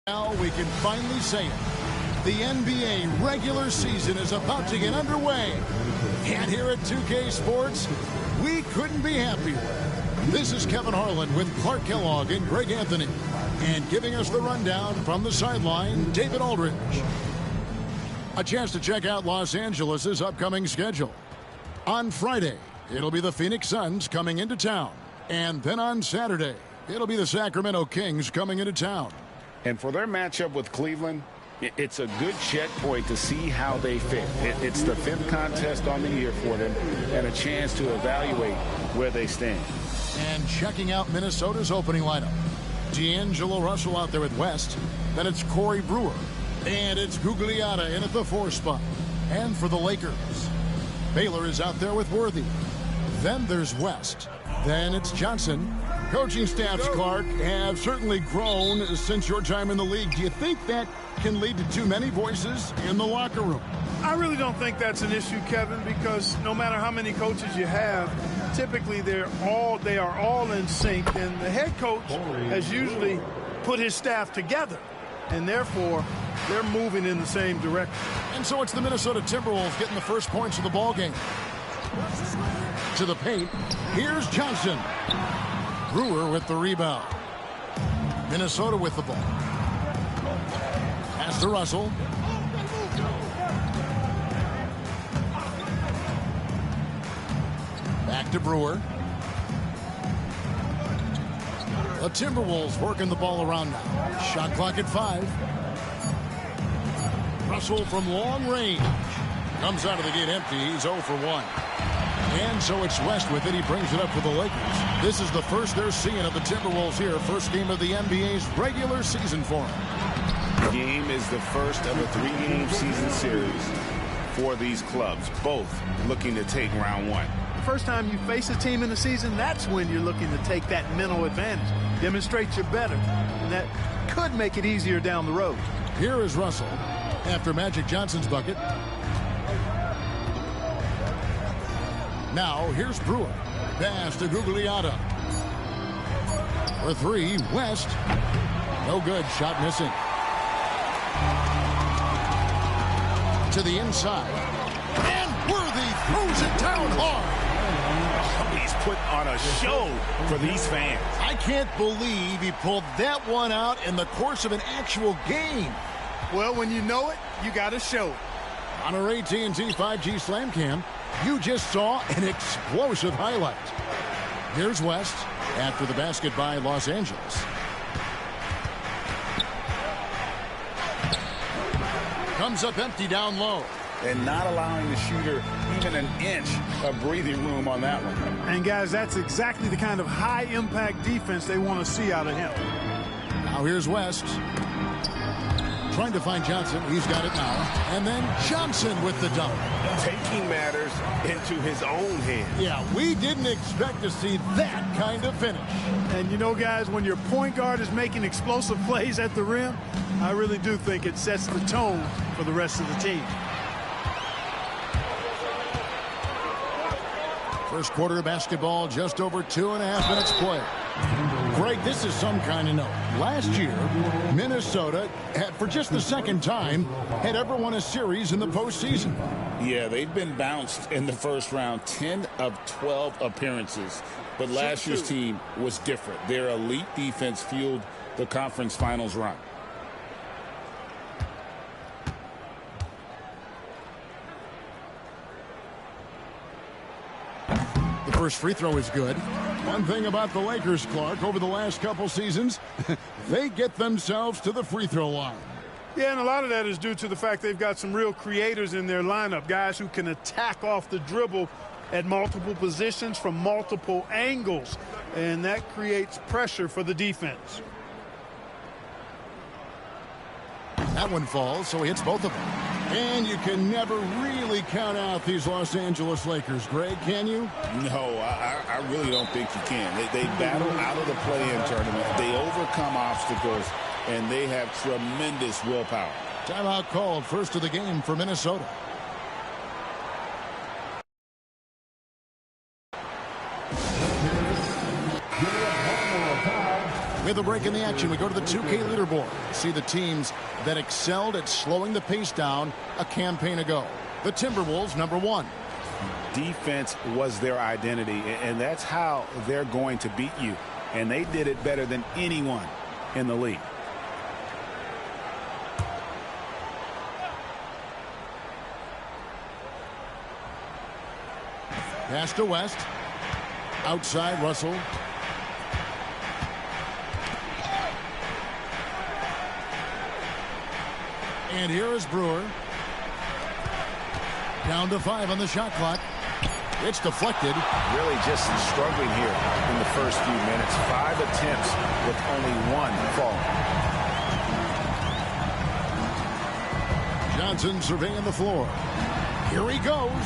Now we can finally say it. The NBA regular season is about to get underway. And here at 2K Sports, we couldn't be happier. This is Kevin Harlan with Clark Kellogg and Greg Anthony. And giving us the rundown from the sideline, David Aldridge. A chance to check out Los Angeles' upcoming schedule. On Friday, it'll be the Phoenix Suns coming into town. And then on Saturday, it'll be the Sacramento Kings coming into town. And for their matchup with Cleveland, it's a good checkpoint to see how they fit. It's the fifth contest on the year for them and a chance to evaluate where they stand. And checking out Minnesota's opening lineup. D'Angelo Russell out there with West. Then it's Corey Brewer. And it's Gugliotta in at the 4 spot. And for the Lakers, Baylor is out there with Worthy. Then there's West. Then it's Johnson. Coaching staffs, Clark, have certainly grown since your time in the league. Do you think that can lead to too many voices in the locker room? I really don't think that's an issue, Kevin, because no matter how many coaches you have, typically they are all in sync, and the head coach has usually put his staff together, and therefore they're moving in the same direction. And so it's the Minnesota Timberwolves getting the first points of the ball game. To the paint, here's Johnson. Brewer with the rebound. Minnesota with the ball. Pass to Russell. Back to Brewer. The Timberwolves working the ball around now. Shot clock at 5. Russell from long range. Comes out of the gate empty. He's 0 for 1. And so it's West with it. He brings it up for the Lakers. This is the first they're seeing of the Timberwolves here. First game of the NBA's regular season for them. The game is the first of a 3-game season series for these clubs, both looking to take round 1. The first time you face a team in the season, that's when you're looking to take that mental advantage. Demonstrate you're better, and that could make it easier down the road. Here is Russell after Magic Johnson's bucket. Now, here's Brewer. Pass to Gugliotta. For 3, West. No good. Shot missing. To the inside. And Worthy throws it down hard. He's put on a show for these fans. I can't believe he pulled that one out in the course of an actual game. Well, when you know it, you got to show it. On our AT&T 5G Slam Cam, you just saw an explosive highlight. Here's West after the basket by Los Angeles. Comes up empty down low. And not allowing the shooter even an inch of breathing room on that one. And, guys, that's exactly the kind of high-impact defense they want to see out of him. Now here's West. Trying to find Johnson. He's got it now. And then Johnson with the dunk. Taking matters into his own hands. Yeah, we didn't expect to see that kind of finish. And, you know, guys, when your point guard is making explosive plays at the rim, I really do think it sets the tone for the rest of the team. First quarter of basketball, just over 2.5 minutes played. Greg, this is some kind of note. Last year, Minnesota, for just the second time, had ever won a series in the postseason. Yeah, they've been bounced in the first round, 10 of 12 appearances. But last year's team was different. Their elite defense fueled the conference finals run. The first free throw is good. One thing about the Lakers, Clark, over the last couple seasons, they get themselves to the free throw line. Yeah, and a lot of that is due to the fact they've got some real creators in their lineup, guys who can attack off the dribble at multiple positions from multiple angles, and that creates pressure for the defense. That one falls, so he hits both of them. And you can never really count out these Los Angeles Lakers, Greg, can you? No, I really don't think you can. They battle out of the play-in tournament. They overcome obstacles, and they have tremendous willpower. Timeout called, first of the game for Minnesota. With a break in the action, we go to the 2K leaderboard. See the teams that excelled at slowing the pace down a campaign ago. The Timberwolves, number 1. Defense was their identity, and that's how they're going to beat you. And they did it better than anyone in the league. Pass to West. Outside, Russell. And here is Brewer. Down to 5 on the shot clock. It's deflected. Really just struggling here in the first few minutes. 5 attempts with only 1 fall. Johnson surveying the floor. Here he goes.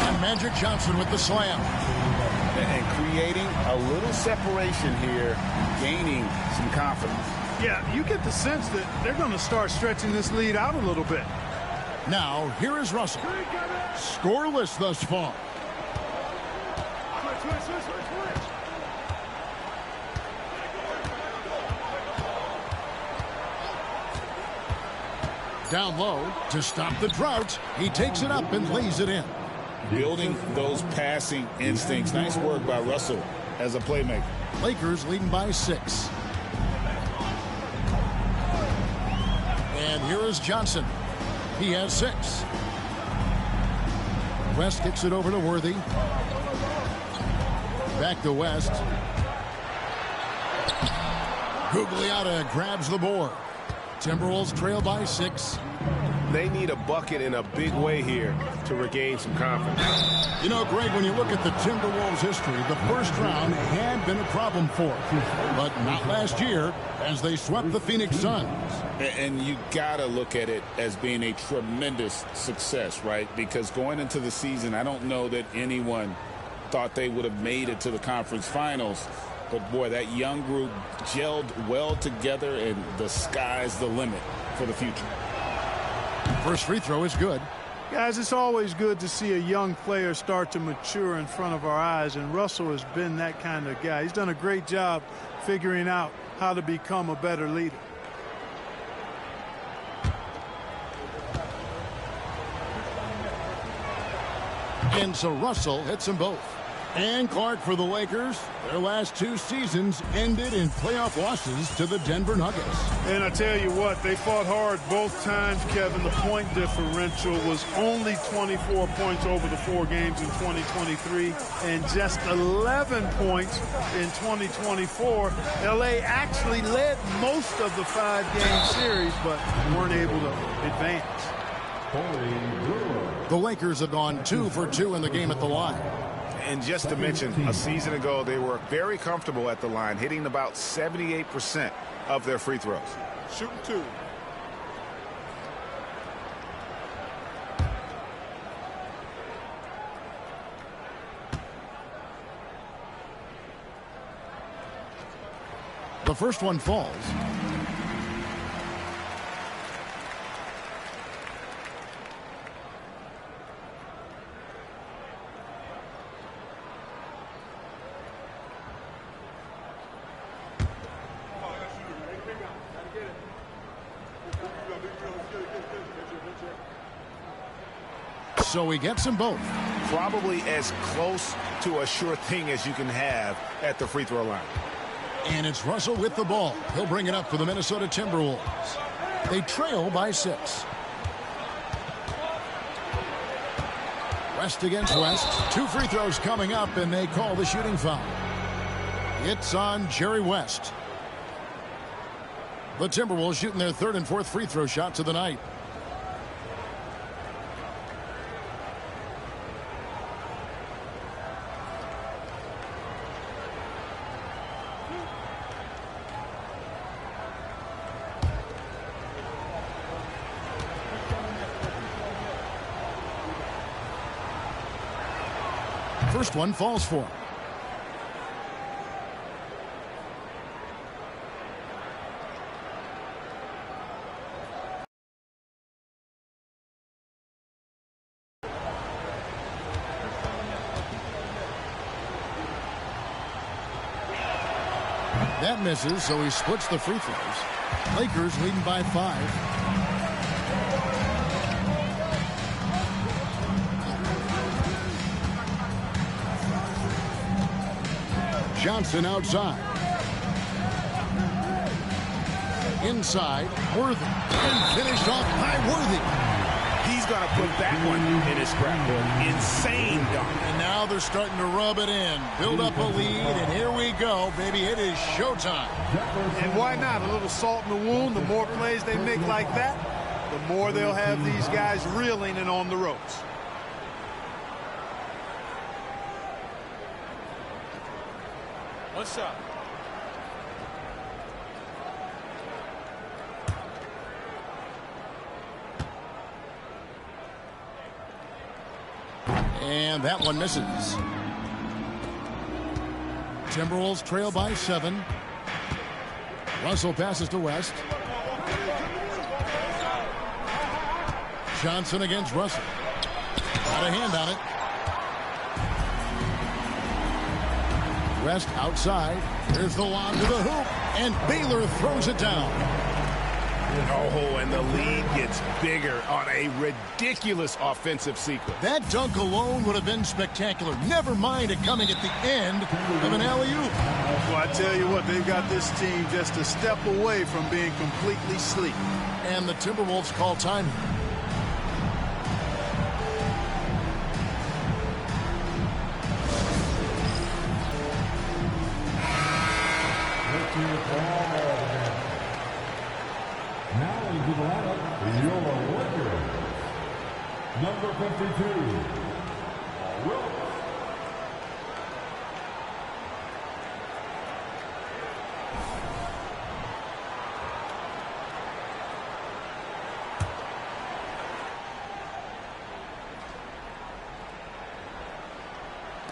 And Magic Johnson with the slam. And creating a little separation here, gaining some confidence. Yeah, you get the sense that they're going to start stretching this lead out a little bit. Now, here is Russell. Scoreless thus far. Down low to stop the drought. He takes it up and lays it in. Building those passing instincts. Nice work by Russell as a playmaker. Lakers leading by 6. And here is Johnson. He has 6. West kicks it over to Worthy. Back to West. Gugliotta grabs the board. Timberwolves trail by 6. They need a bucket in a big way here to regain some confidence. You know, Greg, when you look at the Timberwolves' history, the first round had been a problem for them, but not last year as they swept the Phoenix Suns. And you got to look at it as being a tremendous success, right? Because going into the season, I don't know that anyone thought they would have made it to the conference finals. But, boy, that young group gelled well together, and the sky's the limit for the future. First free throw is good. Guys, it's always good to see a young player start to mature in front of our eyes, and Russell has been that kind of guy. He's done a great job figuring out how to become a better leader. And so Russell hits them both. And Clark for the Lakers. Their last 2 seasons ended in playoff losses to the Denver Nuggets. And I tell you what, they fought hard both times, Kevin. The point differential was only 24 points over the 4 games in 2023 and just 11 points in 2024. LA actually led most of the 5-game series, but weren't able to advance. The Lakers have gone 2 for 2 in the game at the line. And just to mention, a season ago, they were very comfortable at the line, hitting about 78% of their free throws. Shooting 2. The first one falls. So he gets them both. Probably as close to a sure thing as you can have at the free throw line. And it's Russell with the ball. He'll bring it up for the Minnesota Timberwolves. They trail by 6. West against West. 2 free throws coming up, and they call the shooting foul. It's on Jerry West. The Timberwolves shooting their 3rd and 4th free throw shots of the night. First one falls for him. That misses, so he splits the free throws. Lakers leading by 5. Johnson outside. Inside, Worthy. And finished off by Worthy. He's going to put that one in his scrapbook. Insane dunk. And now they're starting to rub it in. Build up a lead, and here we go, baby. It is showtime. And why not? A little salt in the wound. The more plays they make like that, the more they'll have these guys reeling and on the ropes. What's up? And that one misses. Timberwolves trail by 7. Russell passes to West. Johnson against Russell. Got a hand on it. West outside. Here's the lob to the hoop. And Baylor throws it down. Oh, and the lead gets bigger on a ridiculous offensive sequence. That dunk alone would have been spectacular. Never mind it coming at the end of an alley-oop. Well, I tell you what, they've got this team just a step away from being completely sleep. And the Timberwolves call time. Now into the lineup, your Lakers. Number 52, Wilt.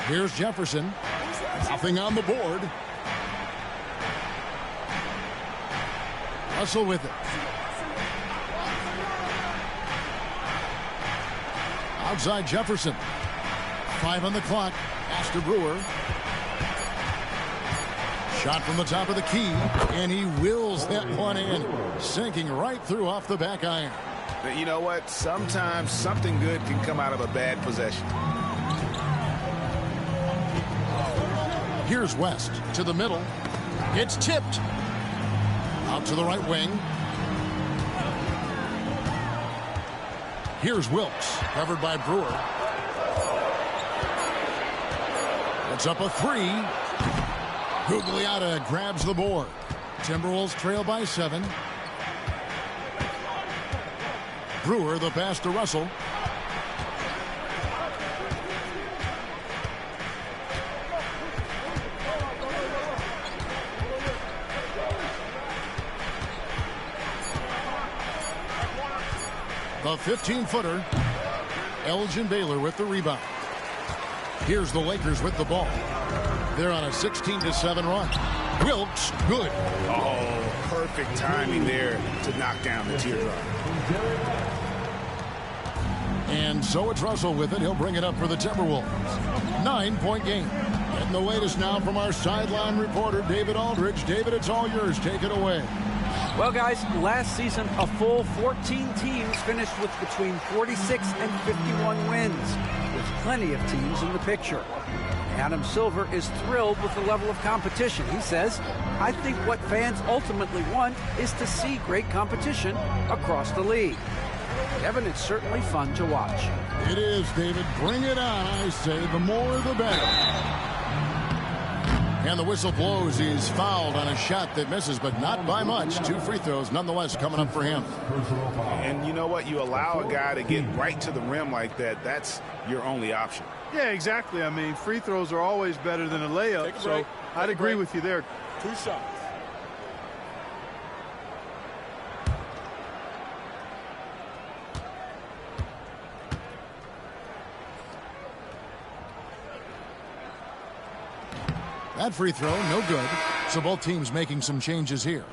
Here's Jefferson. Nothing on the board. Russell with it. Outside Jefferson. 5 on the clock. Pass to Brewer. Shot from the top of the key. And he wills that one in. Sinking right through off the back iron. But you know what? Sometimes something good can come out of a bad possession. Here's West to the middle. It's tipped. Out to the right wing. Here's Wilkes, covered by Brewer. It's up a 3. Gugliotta grabs the board. Timberwolves trail by 7. Brewer, the pass to Russell. The 15-footer. Elgin Baylor with the rebound. Here's the Lakers with the ball. They're on a 16-7 run. Wilkes, good. Oh, perfect timing there to knock down the teardrop. And so it's Russell with it. He'll bring it up for the Timberwolves. 9-point game. Getting the latest now from our sideline reporter, David Aldridge. David, it's all yours. Take it away. Well, guys, last season, a full 14 teams finished with between 46 and 51 wins. There's plenty of teams in the picture. Adam Silver is thrilled with the level of competition. He says, I think what fans ultimately want is to see great competition across the league. Kevin, it's certainly fun to watch. It is, David. Bring it on, I say. The more, the better. And the whistle blows. He's fouled on a shot that misses, but not by much. 2 free throws, nonetheless, coming up for him. And you know what? You allow a guy to get right to the rim like that. That's your only option. Yeah, exactly. I mean, free throws are always better than a layup, so I'd agree with you there. 2 shots. That free throw, no good. So both teams making some changes here.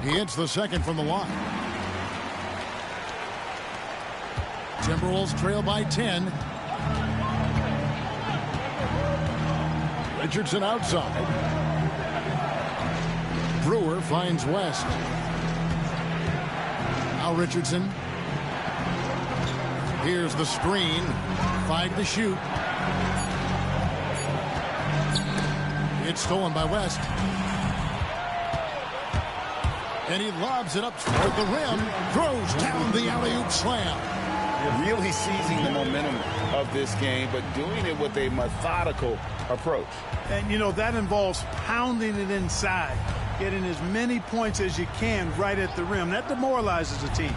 He hits the second from the line. Timberwolves trail by 10. Richardson outside. Brewer finds West. Now Richardson. Here's the screen. 5 to shoot. It's stolen by West. And he lobs it up toward the rim. Throws down the alley-oop slam. Really seizing the momentum of this game, but doing it with a methodical approach. And, you know, that involves pounding it inside, getting as many points as you can right at the rim. That demoralizes the team.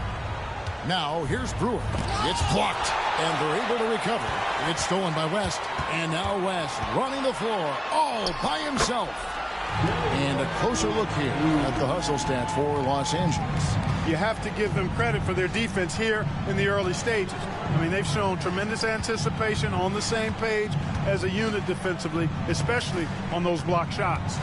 Now, here's Brewer. It's blocked, and they're able to recover. It's stolen by West, and now West running the floor all by himself. And a closer look here at the hustle stats for Los Angeles. You have to give them credit for their defense here in the early stages. I mean, they've shown tremendous anticipation, on the same page as a unit defensively, especially on those block shots.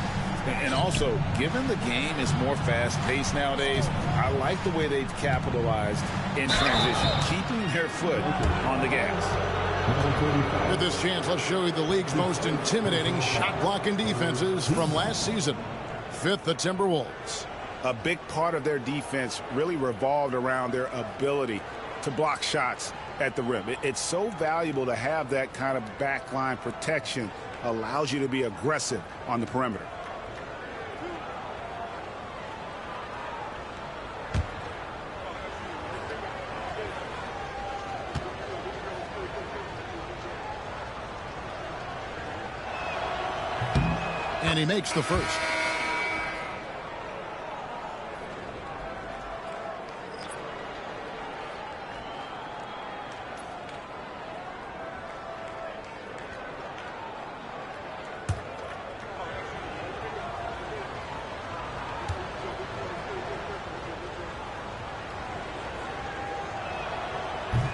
And also, given the game is more fast-paced nowadays, I like the way they've capitalized in transition, keeping their foot on the gas. With this chance, let's show you the league's most intimidating shot-blocking defenses from last season. 5th, the Timberwolves. A big part of their defense really revolved around their ability to block shots at the rim. It's so valuable to have that kind of backline protection. Allows you to be aggressive on the perimeter. And he makes the first.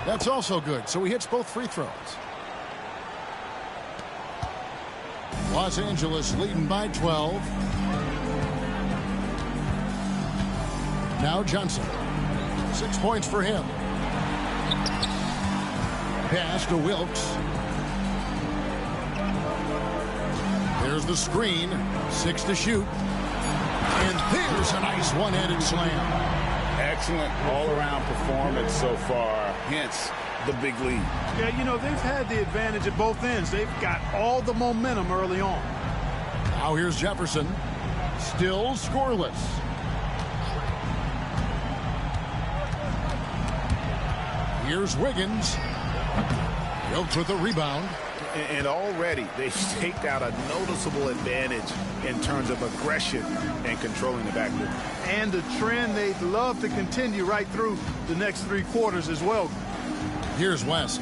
That's also good, so he hits both free throws. Los Angeles leading by 12. Now Johnson. 6 points for him. Pass to Wilkes. There's the screen. 6 to shoot. And there's a nice one-handed slam. Excellent all-around performance so far, hence the big lead. Yeah, you know, they've had the advantage at both ends. They've got all the momentum early on. Now here's Jefferson. Still scoreless. Here's Wiggins. Wilkes with a rebound. And already they've staked out a noticeable advantage in terms of aggression and controlling the backcourt. And a trend they'd love to continue right through the next 3 quarters as well. Here's West.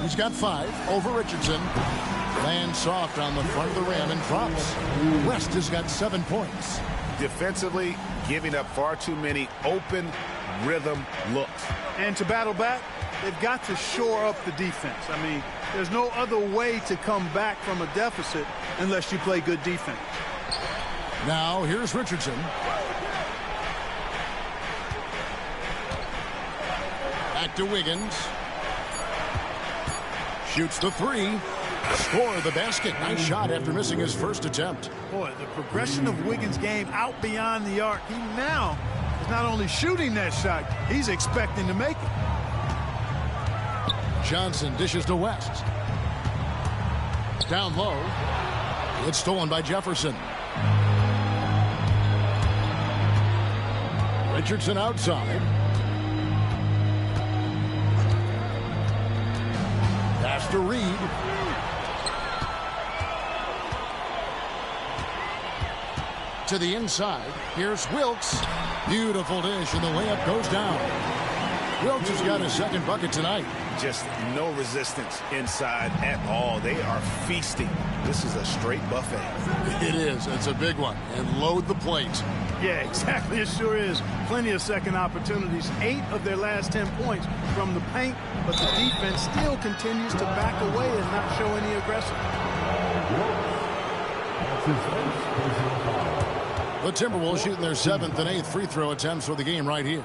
He's got 5 over Richardson. Lands soft on the front of the rim and drops. West has got 7 points. Defensively, giving up far too many open rhythm looks. And to battle back, they've got to shore up the defense. I mean, there's no other way to come back from a deficit unless you play good defense. Now here's Richardson. Back to Wiggins. Shoots the 3. Score the basket. Nice shot after missing his first attempt. Boy, the progression of Wiggins' game out beyond the arc. He now is not only shooting that shot, he's expecting to make it. Johnson dishes to West. Down low. It's stolen by Jefferson. Richardson outside. Pass to Reed. To the inside. Here's Wilkes. Beautiful dish, and the layup goes down. Wilkes has got his second bucket tonight. Just no resistance inside at all. They are feasting. This is a straight buffet. It is. It's a big one. And load the plate. Yeah, exactly. It sure is. Plenty of second opportunities. 8 of their last 10 points from the paint, but the defense still continues to back away and not show any aggression. The Timberwolves shooting their 7th and 8th free throw attempts for the game right here.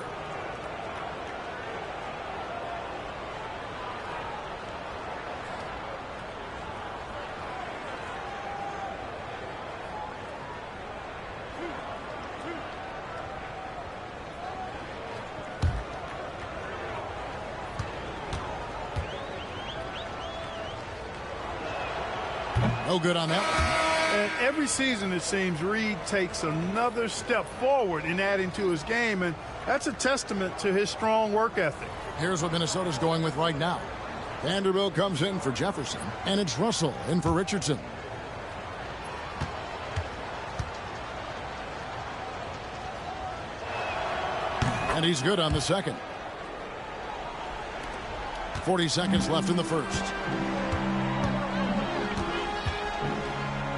No good on that one. And every season, it seems, Reed takes another step forward in adding to his game, and that's a testament to his strong work ethic. Here's what Minnesota's going with right now. Vanderbilt comes in for Jefferson, and it's Russell in for Richardson. And he's good on the second. 40 seconds left in the first.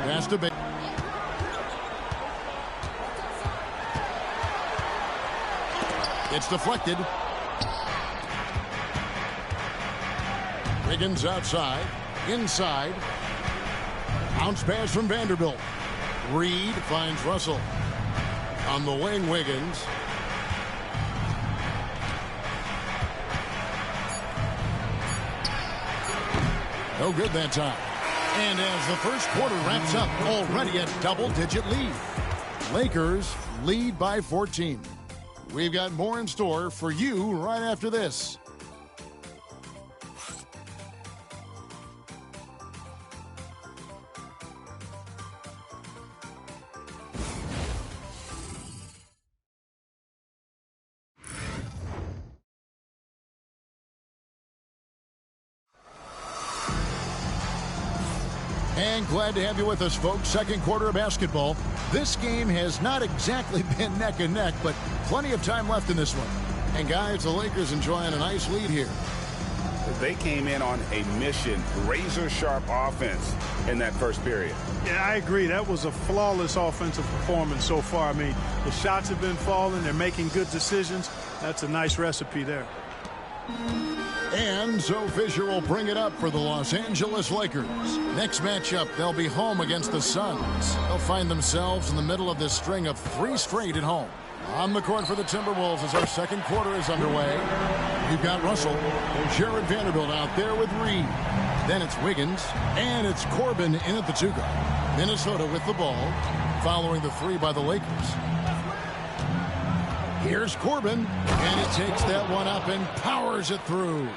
Pass to Bates. It's deflected. Wiggins outside. Inside. Bounce pass from Vanderbilt. Reed finds Russell. On the wing, Wiggins. No good that time. And as the first quarter wraps up, already a double-digit lead. Lakers lead by 14. We've got more in store for you right after this. And glad to have you with us, folks. Second quarter of basketball. This game has not exactly been neck and neck, but plenty of time left in this one. And guys, the Lakers enjoying a nice lead here. They came in on a mission, razor-sharp offense in that first period. Yeah, I agree. That was a flawless offensive performance so far. I mean, the shots have been falling. They're making good decisions. That's a nice recipe there. And so Fisher will bring it up for the Los Angeles Lakers. Next matchup, they'll be home against the Suns. They'll find themselves in the middle of this string of 3 straight at home. On the court for the Timberwolves as our second quarter is underway. You've got Russell and Jared Vanderbilt out there with Reed. Then it's Wiggins, and it's Corbin in at the 2 guard. Minnesota with the ball, following the 3 by the Lakers. Here's Corbin, and he takes that one up and powers it through.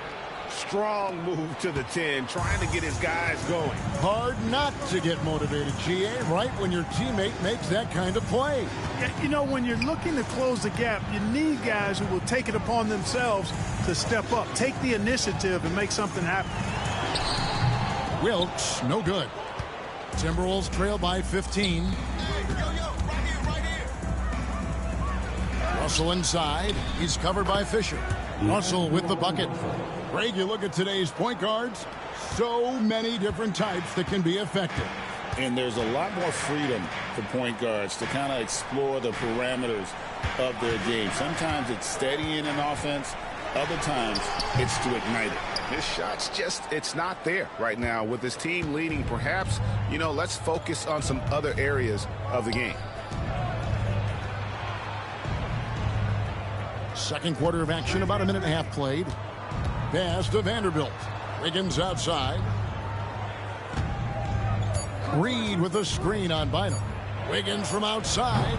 Strong move to the 10, trying to get his guys going. Hard not to get motivated, GA, right when your teammate makes that kind of play. Yeah, you know, when you're looking to close the gap, you need guys who will take it upon themselves to step up, take the initiative, and make something happen. Wilkes, no good. Timberwolves trail by 15. Russell inside. He's covered by Fisher. Russell with the bucket. Greg, you look at today's point guards, so many different types that can be effective. And there's a lot more freedom for point guards to kind of explore the parameters of their game. Sometimes it's steadying an offense. Other times it's to ignite it. His shot's just, it's not there right now. With his team leading, perhaps, you know, let's focus on some other areas of the game. Second quarter of action, about a minute and a half played. Pass to Vanderbilt. Wiggins outside. Reed with a screen on Bynum. Wiggins from outside.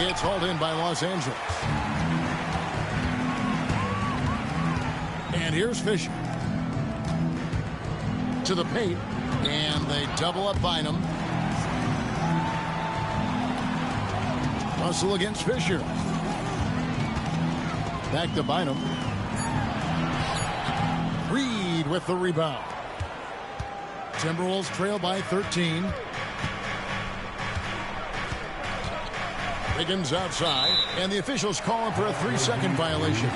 It's hauled in by Los Angeles. And here's Fisher. To the paint. And they double up Bynum. Russell against Fisher. Back to Bynum. Reed with the rebound. Timberwolves trail by 13. Wiggins outside, and the officials calling for a 3-second violation.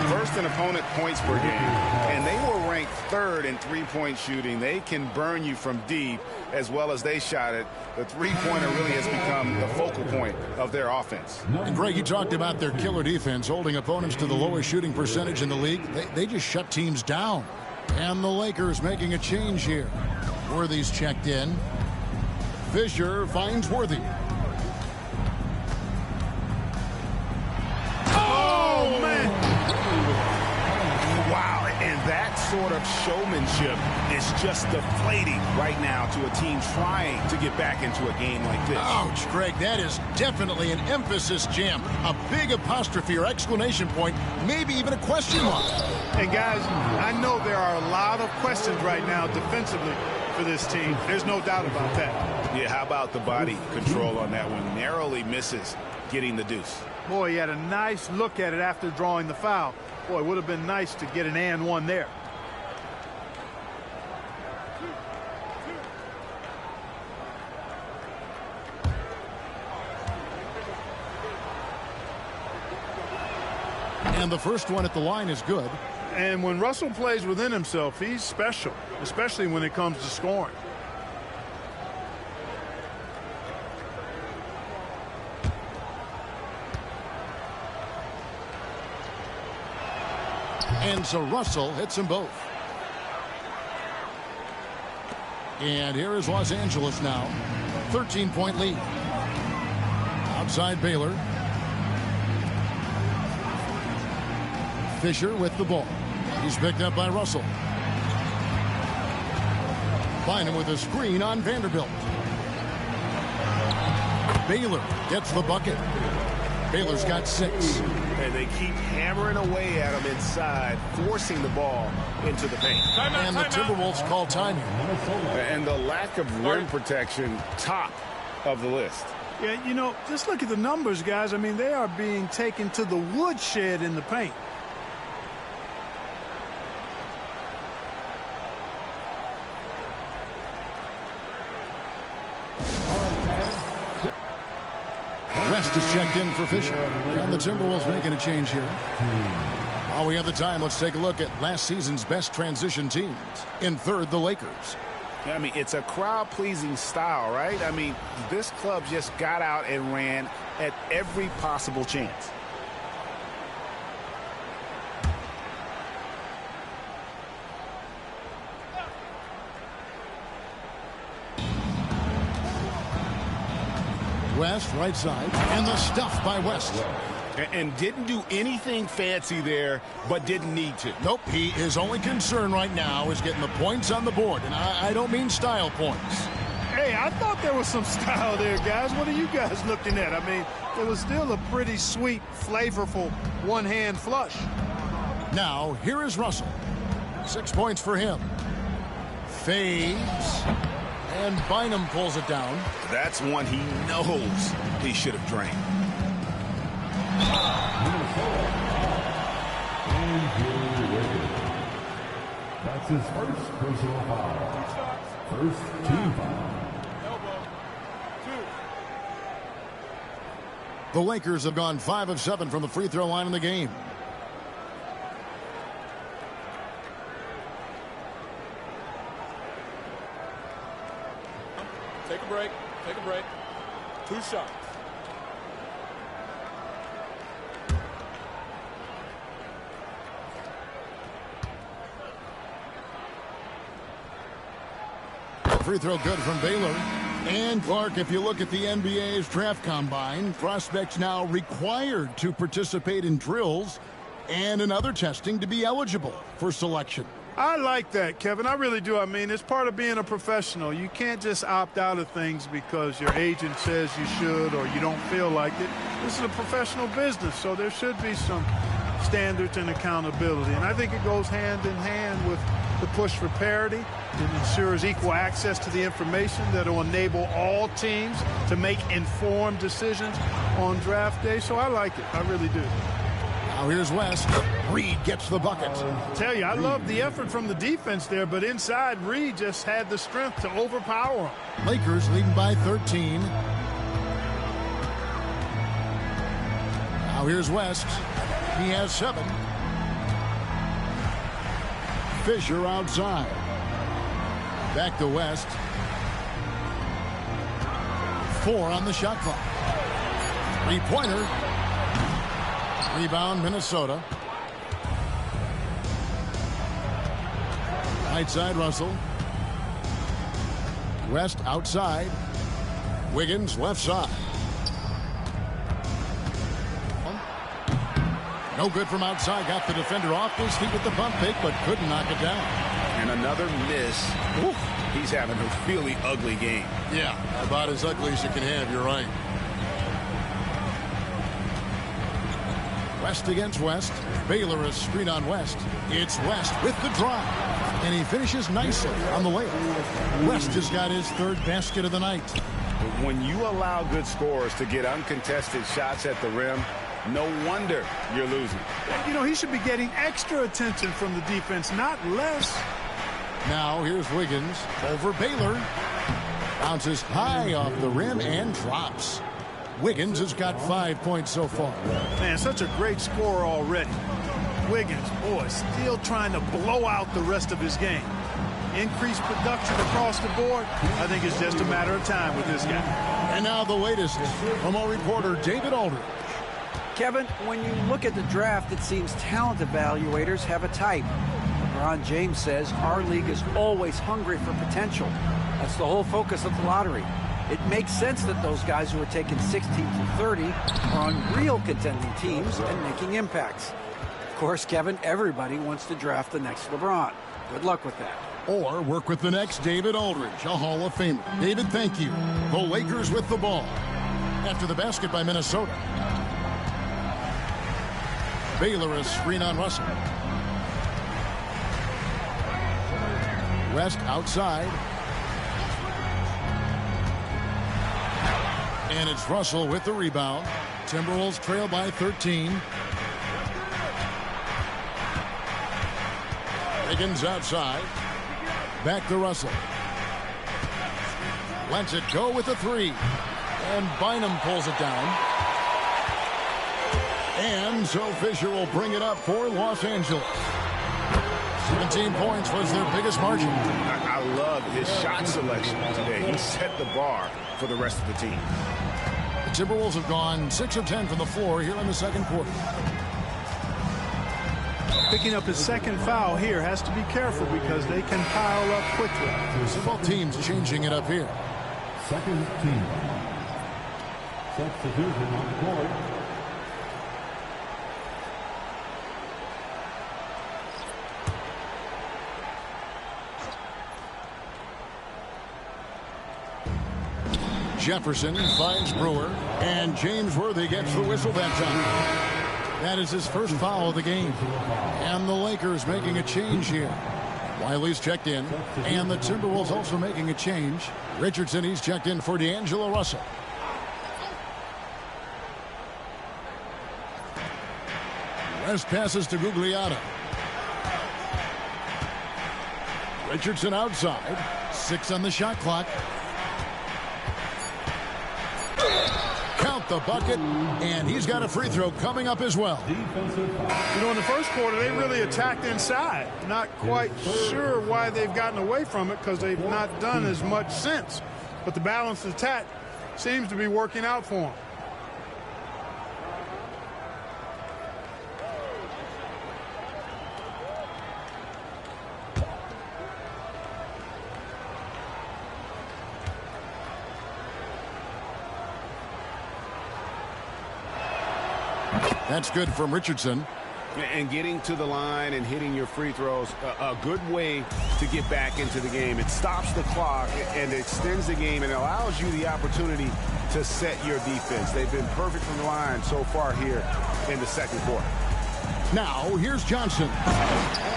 First in opponent points per game, and they were ranked 3rd in three-point shooting. They can burn you from deep as well as they shot it. The three-pointer really has become the focal point of their offense. And Greg, you talked about their killer defense, holding opponents to the lowest shooting percentage in the league. They just shut teams down. And the Lakers making a change here. Worthy's checked in. Fisher finds Worthy. And that sort of showmanship is just deflating right now to a team trying to get back into a game like this. Ouch, Greg, that is definitely an emphasis jam. A big apostrophe or exclamation point, maybe even a question mark. And guys, I know there are a lot of questions right now defensively for this team. There's no doubt about that. Yeah, how about the body control on that one? Narrowly misses getting the deuce. Boy, he had a nice look at it after drawing the foul. Boy, it would have been nice to get an and one there. And the first one at the line is good. And when Russell plays within himself, he's special, especially when it comes to scoring. And so Russell hits them both. And here is Los Angeles now. 13-point lead. Outside Baylor. Fisher with the ball. He's picked up by Russell. Bynum with a screen on Vanderbilt. Baylor gets the bucket. Baylor's got 6. And they keep hammering away at him inside, forcing the ball into the paint. And the Timberwolves call timing. And the lack of rim protection, top of the list. Yeah, you know, just look at the numbers, guys. I mean, they are being taken to the woodshed in the paint. West is checked in for Fisher. And the Timberwolves making a change here. While we have the time, let's take a look at last season's best transition teams. In third, the Lakers. I mean, it's a crowd-pleasing style, right? I mean, this club just got out and ran at every possible chance. West, right side, and the stuff by West. And didn't do anything fancy there, but didn't need to. Nope, his only concern right now is getting the points on the board, and I don't mean style points. Hey, I thought there was some style there, guys. What are you guys looking at? I mean, it was still a pretty sweet, flavorful one-hand flush. Now, here is Russell. 6 points for him. Fades. And Bynum pulls it down. That's one he knows he should have drained. That's his first personal foul. First team foul. The Lakers have gone 5 of 7 from the free throw line in the game. Take a break. Take a break. 2 shots. Free throw good from Baylor. And Clark, if you look at the NBA's draft combine, prospects now required to participate in drills and in other testing to be eligible for selection. I like that, Kevin. I really do. I mean, it's part of being a professional. You can't just opt out of things because your agent says you should or you don't feel like it. This is a professional business, so there should be some standards and accountability. And I think it goes hand in hand with the push for parity. It ensures equal access to the information that will enable all teams to make informed decisions on draft day. So I like it. I really do. Now here's West. Reed gets the bucket. Tell you, I love the effort from the defense there, but inside, Reed just had the strength to overpower him. Lakers leading by 13. Now here's West. He has 7. Fisher outside. Back to West. 4 on the shot clock. 3-pointer. Rebound, Minnesota. Right side, Russell. West outside. Wiggins left side. No good from outside. Got the defender off his feet with the pump fake, but couldn't knock it down. And another miss. Woo. He's having a really ugly game. Yeah, about as ugly as you can have. You're right. West against West. Baylor is screen on West. It's West with the drive. And he finishes nicely on the layup. West has got his third basket of the night. When you allow good scorers to get uncontested shots at the rim, no wonder you're losing. You know, he should be getting extra attention from the defense, not less. Now here's Wiggins over Baylor. Bounces high off the rim and drops. Wiggins has got 5 points so far. Man, such a great scorer already. Wiggins, boy, still trying to blow out the rest of his game. Increased production across the board. I think it's just a matter of time with this guy. And now the latest from our reporter, David Aldridge. Kevin, when you look at the draft, it seems talent evaluators have a type. LeBron James says our league is always hungry for potential. That's the whole focus of the lottery. It makes sense that those guys who are taken 16 to 30 are on real contending teams and making impacts. Of course, Kevin, everybody wants to draft the next LeBron. Good luck with that. Or work with the next David Aldridge, a Hall of Famer. David, thank you. The Lakers with the ball. After the basket by Minnesota. Baylor is screen on Russell. West outside. And it's Russell with the rebound. Timberwolves trail by 13. Wiggins outside. Back to Russell. Lets it go with a three. And Bynum pulls it down. And so Fisher will bring it up for Los Angeles. 17 points was their biggest margin. I love his shot selection today. He set the bar for the rest of the team. The Timberwolves have gone 6 of 10 from the floor here in the second quarter. Picking up his second foul here, has to be careful because they can pile up quickly. So both teams changing it up here. Second team. Substitution on the court. Jefferson finds Brewer, and James Worthy gets the whistle that time. That is his first foul of the game. And the Lakers making a change here. Wiley's checked in, and the Timberwolves also making a change. Richardson, he's checked in for D'Angelo Russell. West passes to Gugliotta. Richardson outside. 6 on the shot clock. Count the bucket, and he's got a free throw coming up as well. You know, in the first quarter, they really attacked inside. Not quite sure why they've gotten away from it because they've not done as much since. But the balanced attack seems to be working out for them. That's good from Richardson. And getting to the line and hitting your free throws, a good way to get back into the game. It stops the clock and extends the game and allows you the opportunity to set your defense. They've been perfect from the line so far here in the second quarter. Now, here's Johnson.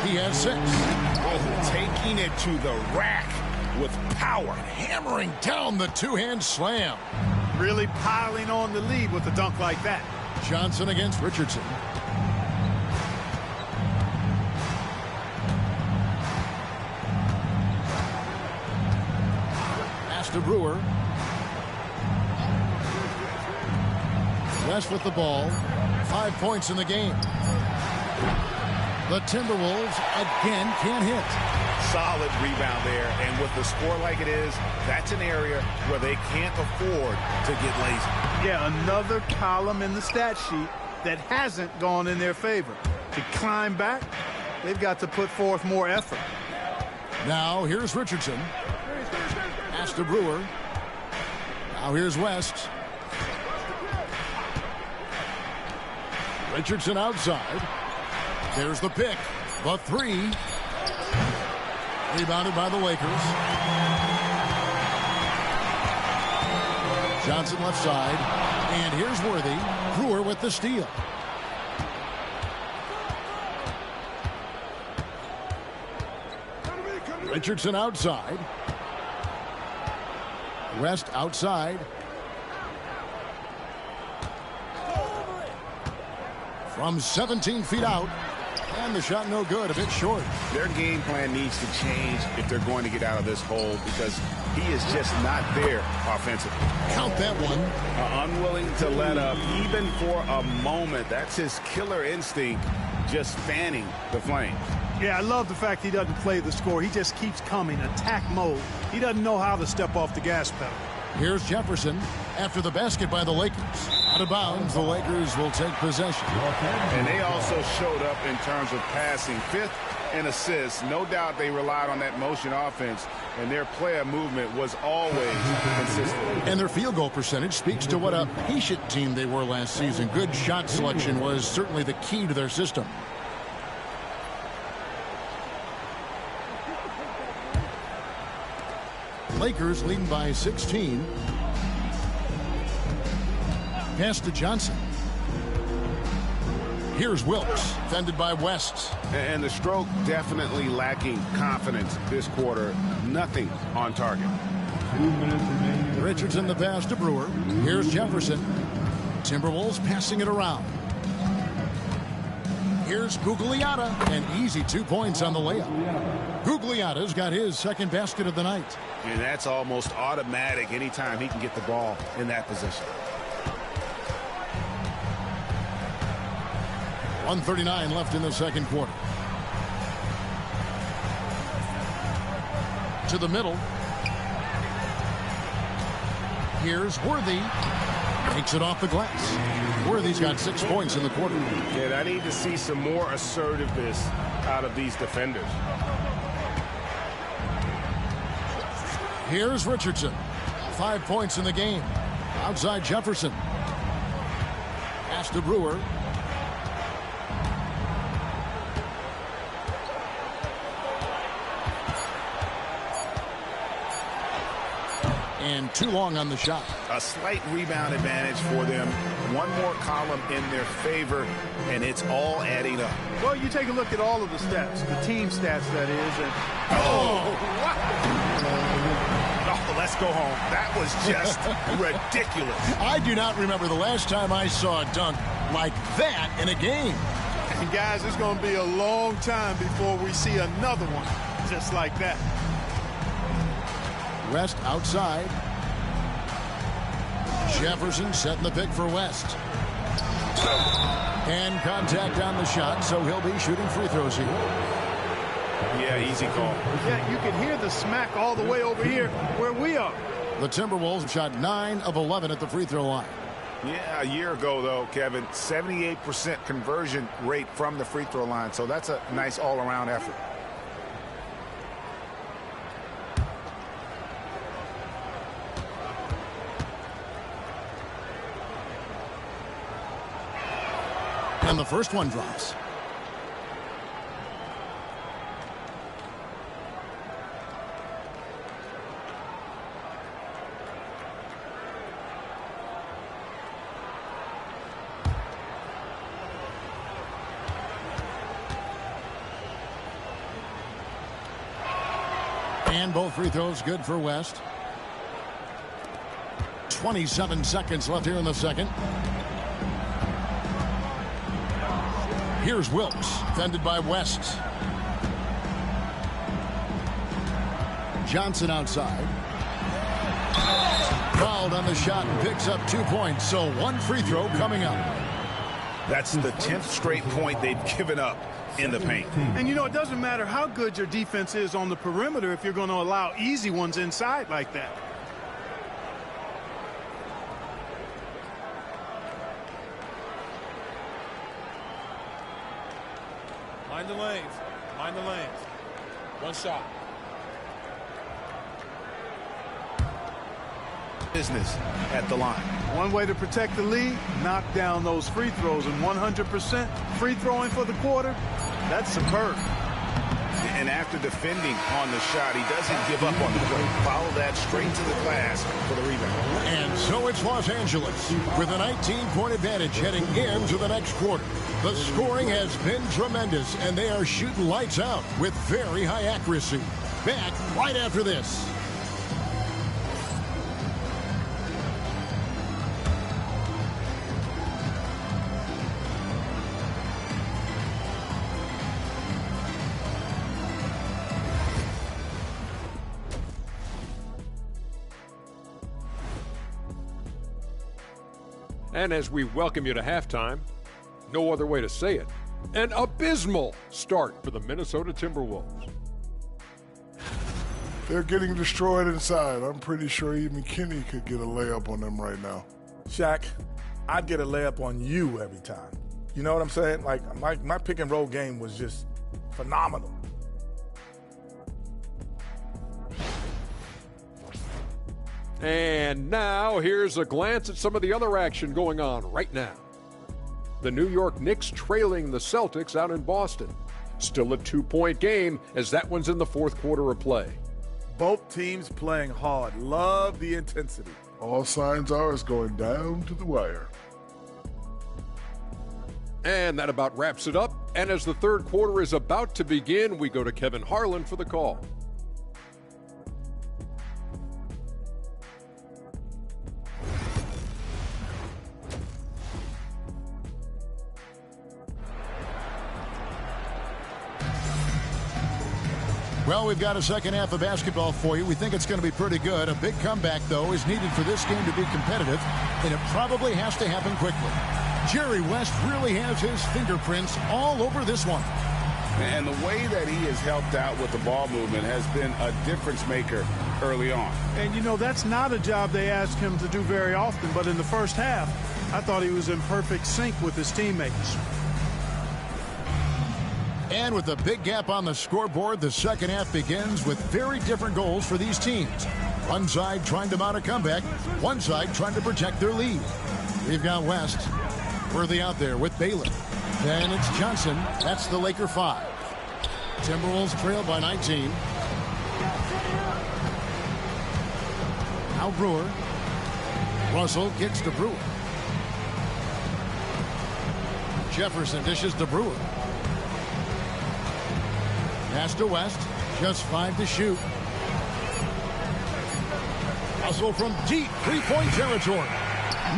He has 6. Oh, taking it to the rack with power. Hammering down the two-hand slam. Really piling on the lead with a dunk like that. Johnson against Richardson. Pass to Brewer. West with the ball. 5 points in the game. The Timberwolves again can't hit. Solid rebound there, and with the score like it is, that's an area where they can't afford to get lazy. Yeah, another column in the stat sheet that hasn't gone in their favor. To climb back, they've got to put forth more effort. Now here's Richardson. Pass to Brewer. Now here's West. Richardson outside. There's the pick. The three. Rebounded by the Lakers. Johnson left side. And here's Worthy. Brewer with the steal. Richardson outside. West outside. From 17 feet out. And the shot no good, a bit short. Their game plan needs to change if they're going to get out of this hole because he is just not there offensively. Count that one. Unwilling to let up even for a moment. That's his killer instinct, just fanning the flames. Yeah, I love the fact he doesn't play the score. He just keeps coming, attack mode. He doesn't know how to step off the gas pedal. Here's Jefferson after the basket by the Lakers. Out of bounds, the Lakers will take possession. And they also showed up in terms of passing. 5th in assists. No doubt they relied on that motion offense, and their player movement was always consistent. And their field goal percentage speaks to what a patient team they were last season. Good shot selection was certainly the key to their system. Lakers leading by 16. Pass to Johnson. Here's Wilkes, fended by West. And the stroke definitely lacking confidence this quarter. Nothing on target. Richardson the pass to Brewer. Here's Jefferson. Timberwolves passing it around. Here's Gugliotta. An easy 2 points on the layup. Gugliotta's got his second basket of the night. And that's almost automatic anytime he can get the ball in that position. 1:39 left in the second quarter. To the middle. Here's Worthy. Takes it off the glass. Worthy's got 6 points in the quarter. And I need to see some more assertiveness out of these defenders. Here's Richardson. 5 points in the game. Outside Jefferson. Pass to Brewer. And too long on the shot. A slight rebound advantage for them. One more column in their favor, and it's all adding up. Well, you take a look at all of the stats, the team stats, that is. And Oh, let's go home. That was just ridiculous. I do not remember the last time I saw a dunk like that in a game. And guys, it's going to be a long time before we see another one just like that. West outside. Jefferson setting the pick for West. And contact on the shot, so he'll be shooting free throws here. Yeah, easy call. Yeah, you can hear the smack all the way over here where we are. The Timberwolves shot 9 of 11 at the free throw line. Yeah, a year ago, though, Kevin, 78% conversion rate from the free throw line. So that's a nice all-around effort. And the first one drops. And both free throws good for West. 27 seconds left here in the second. Here's Wilkes, fended by West. Johnson outside. Fouled on the shot and picks up 2 points, so one free throw coming up. That's the 10th straight point they've given up in the paint. And you know, it doesn't matter how good your defense is on the perimeter if you're going to allow easy ones inside like that. Mind the lanes. Mind the lanes. One shot. business at the line. One way to protect the lead, knock down those free throws, and 100% free throwing for the quarter, that's superb. And after defending on the shot, he doesn't give up on the play. Follow that straight to the glass for the rebound. And so it's Los Angeles with a 19-point advantage heading into the next quarter. The scoring has been tremendous, and they are shooting lights out with very high accuracy. Back right after this. And as we welcome you to halftime, no other way to say it, an abysmal start for the Minnesota Timberwolves. They're getting destroyed inside. I'm pretty sure even Kenny could get a layup on them right now. Shaq, I'd get a layup on you every time. You know what I'm saying? Like, my pick and roll game was just phenomenal. And now here's a glance at some of the other action going on right now. The New York Knicks trailing the Celtics out in Boston. Still a 2-point game as that one's in the fourth quarter of play. Both teams playing hard. Love the intensity. All signs are it's going down to the wire. And that about wraps it up. And as the third quarter is about to begin, we go to Kevin Harlan for the call. Well, we've got a second half of basketball for you. We think it's going to be pretty good. A big comeback, though, is needed for this game to be competitive, and it probably has to happen quickly. Jerry West really has his fingerprints all over this one. And the way that he has helped out with the ball movement has been a difference maker early on. And, you know, that's not a job they ask him to do very often, but in the first half, I thought he was in perfect sync with his teammates. And with a big gap on the scoreboard, the second half begins with very different goals for these teams. One side trying to mount a comeback, one side trying to protect their lead. We've got West, Worthy out there with Baylor. Then it's Johnson. That's the Laker 5. Timberwolves trail by 19. Now Brewer. Russell kicks to Brewer. Jefferson dishes to Brewer. Pass to West. Just 5 to shoot. Russell from deep three-point territory.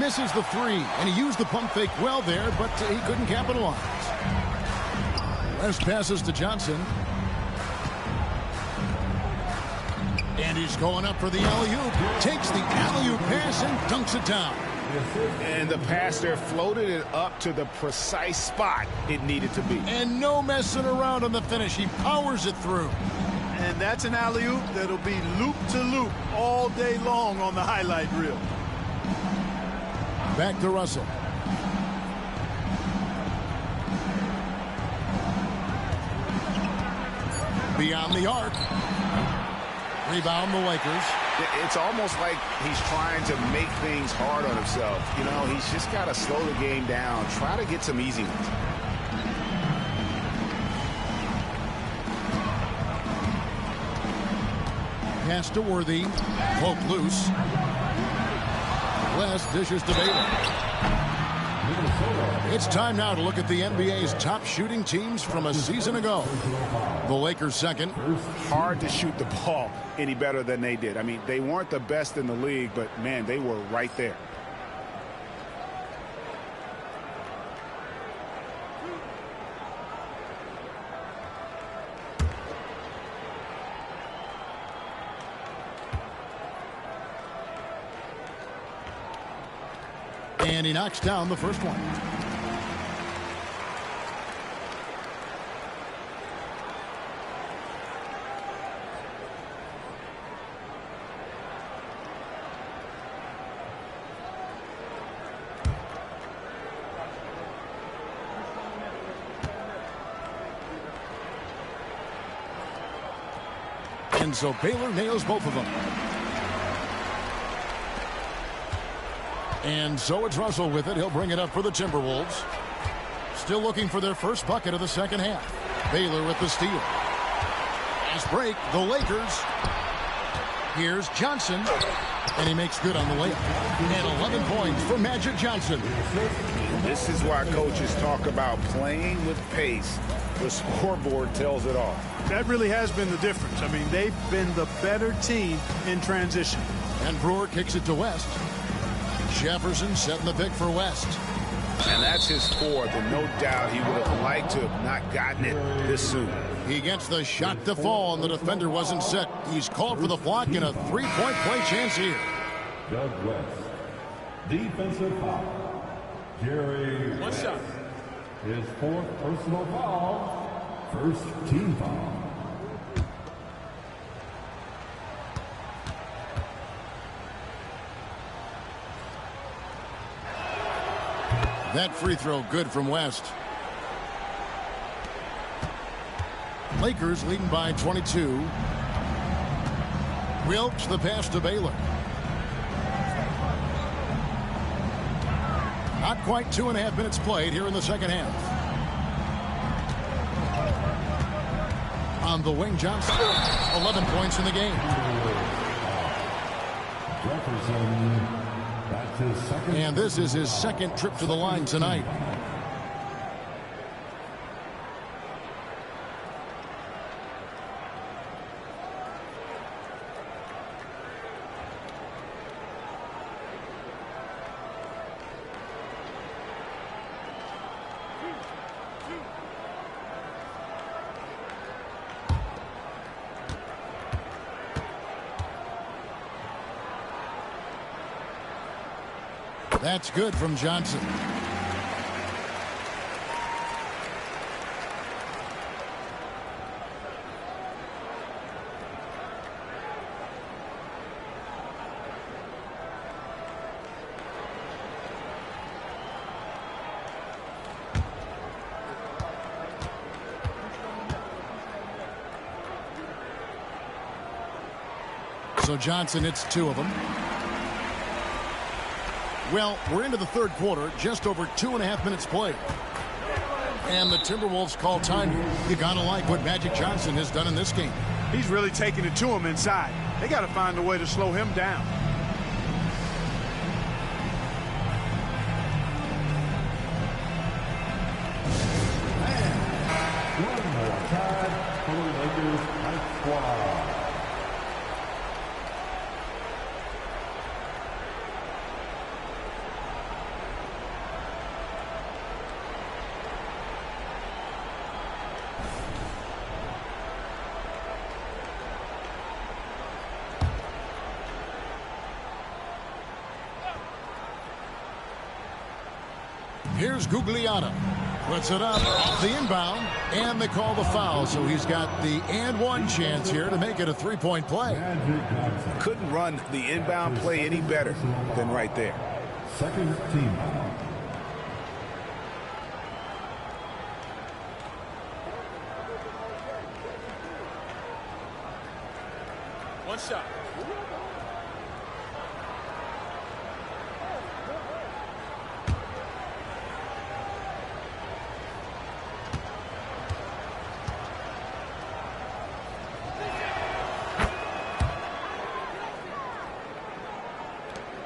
Misses the 3, and he used the pump fake well there, but he couldn't capitalize. West passes to Johnson. And he's going up for the alley-oop. Takes the alley-oop pass and dunks it down. And the pass there floated it up to the precise spot it needed to be. And no messing around on the finish. He powers it through. And that's an alley-oop that'll be loop-to-loop all day long on the highlight reel. Back to Russell. Beyond the arc. Rebound the Lakers. It's almost like he's trying to make things hard on himself. You know, he's just got to slow the game down. Try to get some easy ones. Pass to Worthy. Poke loose. West dishes to Baylor. It's time now to look at the NBA's top shooting teams from a season ago. The Lakers second. Hard to shoot the ball any better than they did. I mean, they weren't the best in the league, but, man, they were right there. And he knocks down the first one. And so Baylor nails both of them. And so it's Russell with it. He'll bring it up for the Timberwolves. Still looking for their first bucket of the second half. Baylor with the steal. Fast break, the Lakers. Here's Johnson. And he makes good on the layup. And 11 points for Magic Johnson. This is why coaches talk about playing with pace. The scoreboard tells it all. That really has been the difference. I mean, they've been the better team in transition. And Brewer kicks it to West. Jefferson setting the pick for West. And that's his fourth, and no doubt he would have liked to have not gotten it this soon. He gets the shot to fall, and the defender wasn't set. He's called for the block and a three-point play chance here. Doug West. Defensive foul. Jerry One shot. His fourth personal foul. First team foul. That free throw good from West. Lakers leading by 22. Wilkes the pass to Baylor. Not quite 2.5 minutes played here in the second half. On the wing, Johnson. 11 points in the game. Jefferson. That's his second. And this is his second trip to the line tonight. That's good from Johnson. So Johnson hits 2 of them. Well, we're into the third quarter, just over 2.5 minutes played. And the Timberwolves call time. You gotta like what Magic Johnson has done in this game. He's really taking it to him inside. They got to find a way to slow him down. One more time for the Lakers High Squad. Here's Gugliotta. Puts it up off the inbound, and they call the foul. So he's got the and one chance here to make it a three-point play. Couldn't run the inbound play any better than right there. Second team. One shot.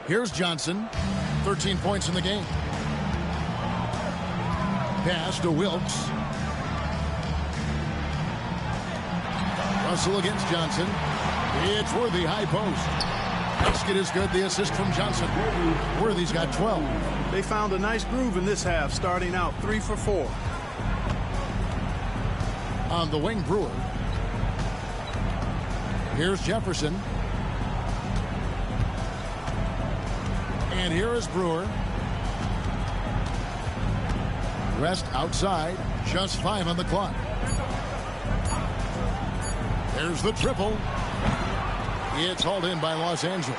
Here's Johnson. 13 points in the game. Pass to Wilkes. Russell against Johnson. It's Worthy, high post. Basket is good. The assist from Johnson. Worthy's got 12. They found a nice groove in this half, starting out 3 for 4. On the wing, Brewer. Here's Jefferson. And here is Brewer. Rest outside. Just 5 on the clock. There's the triple. It's hauled in by Los Angeles.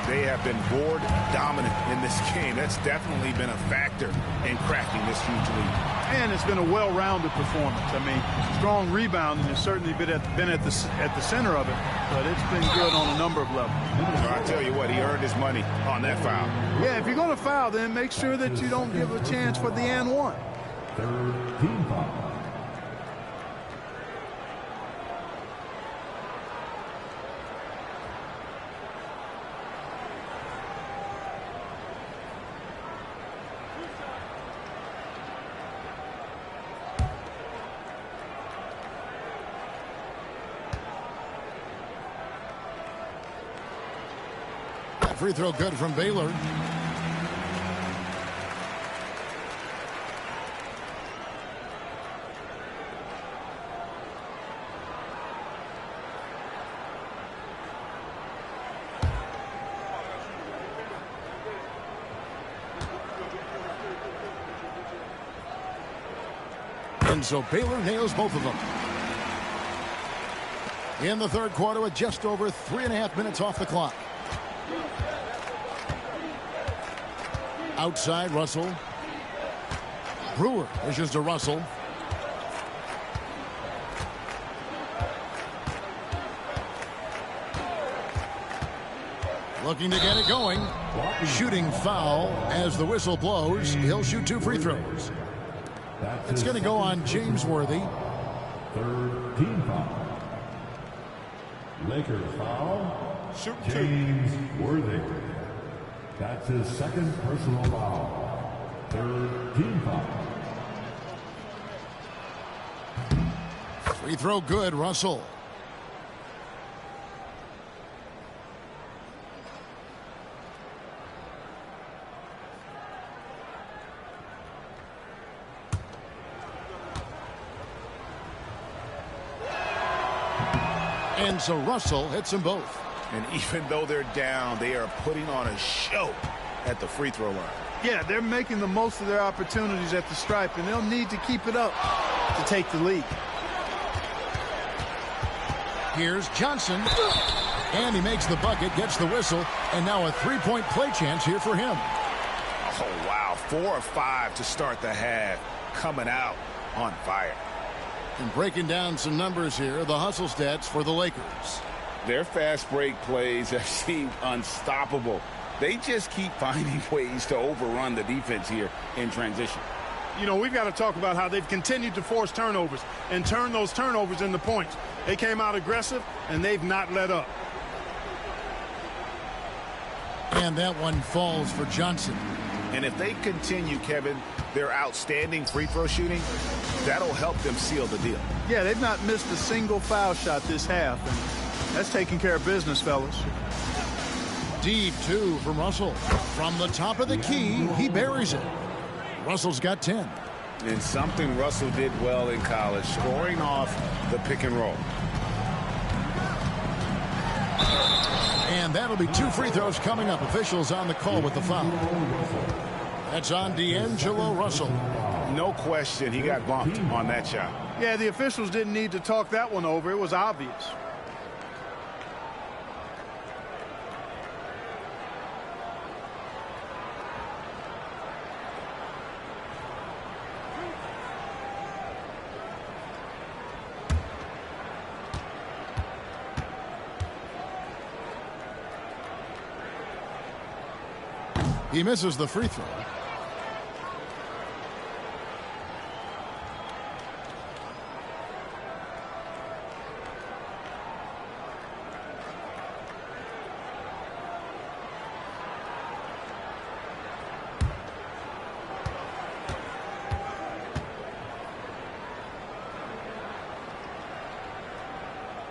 They have been board dominant in this game. That's definitely been a factor in cracking this huge lead. And it's been a well-rounded performance. I mean, strong rebounding has certainly been at the center of it, but it's been good on a number of levels. Well, I tell you what, he earned his money on that foul. Yeah, if you're going to foul, then make sure that you don't give a chance for the and one. Third team foul. Free throw good from Baylor. And so Baylor nails both of them. In the third quarter with just over 3.5 minutes off the clock. Outside, Russell. Brewer pushes to Russell. Looking to get it going. Shooting foul as the whistle blows. He'll shoot 2 free throws. It's going to go on James Worthy. Third team foul. Lakers foul. James Worthy. That's his second personal foul. Third team foul. Free throw good, Russell. And so Russell hits them both. And even though they're down, they are putting on a show at the free throw line. Yeah, they're making the most of their opportunities at the stripe, and they'll need to keep it up to take the lead. Here's Johnson. And he makes the bucket, gets the whistle, and now a 3-point play chance here for him. Oh, wow. 4 of 5 to start the half. Coming out on fire. And breaking down some numbers here, the hustle stats for the Lakers. Their fast break plays have seemed unstoppable. They just keep finding ways to overrun the defense here in transition. You know, we've got to talk about how they've continued to force turnovers and turn those turnovers into points. They came out aggressive, and they've not let up. And that one falls for Johnson. And if they continue, Kevin, their outstanding free throw shooting, that'll help them seal the deal. Yeah, they've not missed a single foul shot this half, and that's taking care of business, fellas. Deep 2 from Russell. From the top of the key, he buries it. Russell's got 10. And something Russell did well in college, scoring off the pick and roll. And that'll be 2 free throws coming up. Officials on the call with the foul. That's on D'Angelo Russell. No question he got bumped on that shot. Yeah, the officials didn't need to talk that one over. It was obvious. He misses the free throw.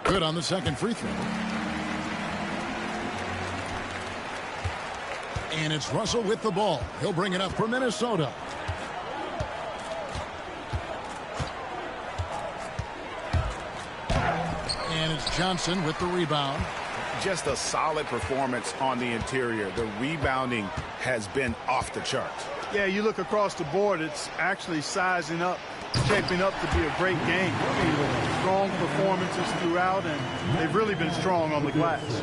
Good on the second free throw. And it's Russell with the ball. He'll bring it up for Minnesota. And it's Johnson with the rebound. Just a solid performance on the interior. The rebounding has been off the charts. Yeah, you look across the board, it's actually sizing up, shaping up to be a great game. Strong performances throughout, and they've really been strong on the glass.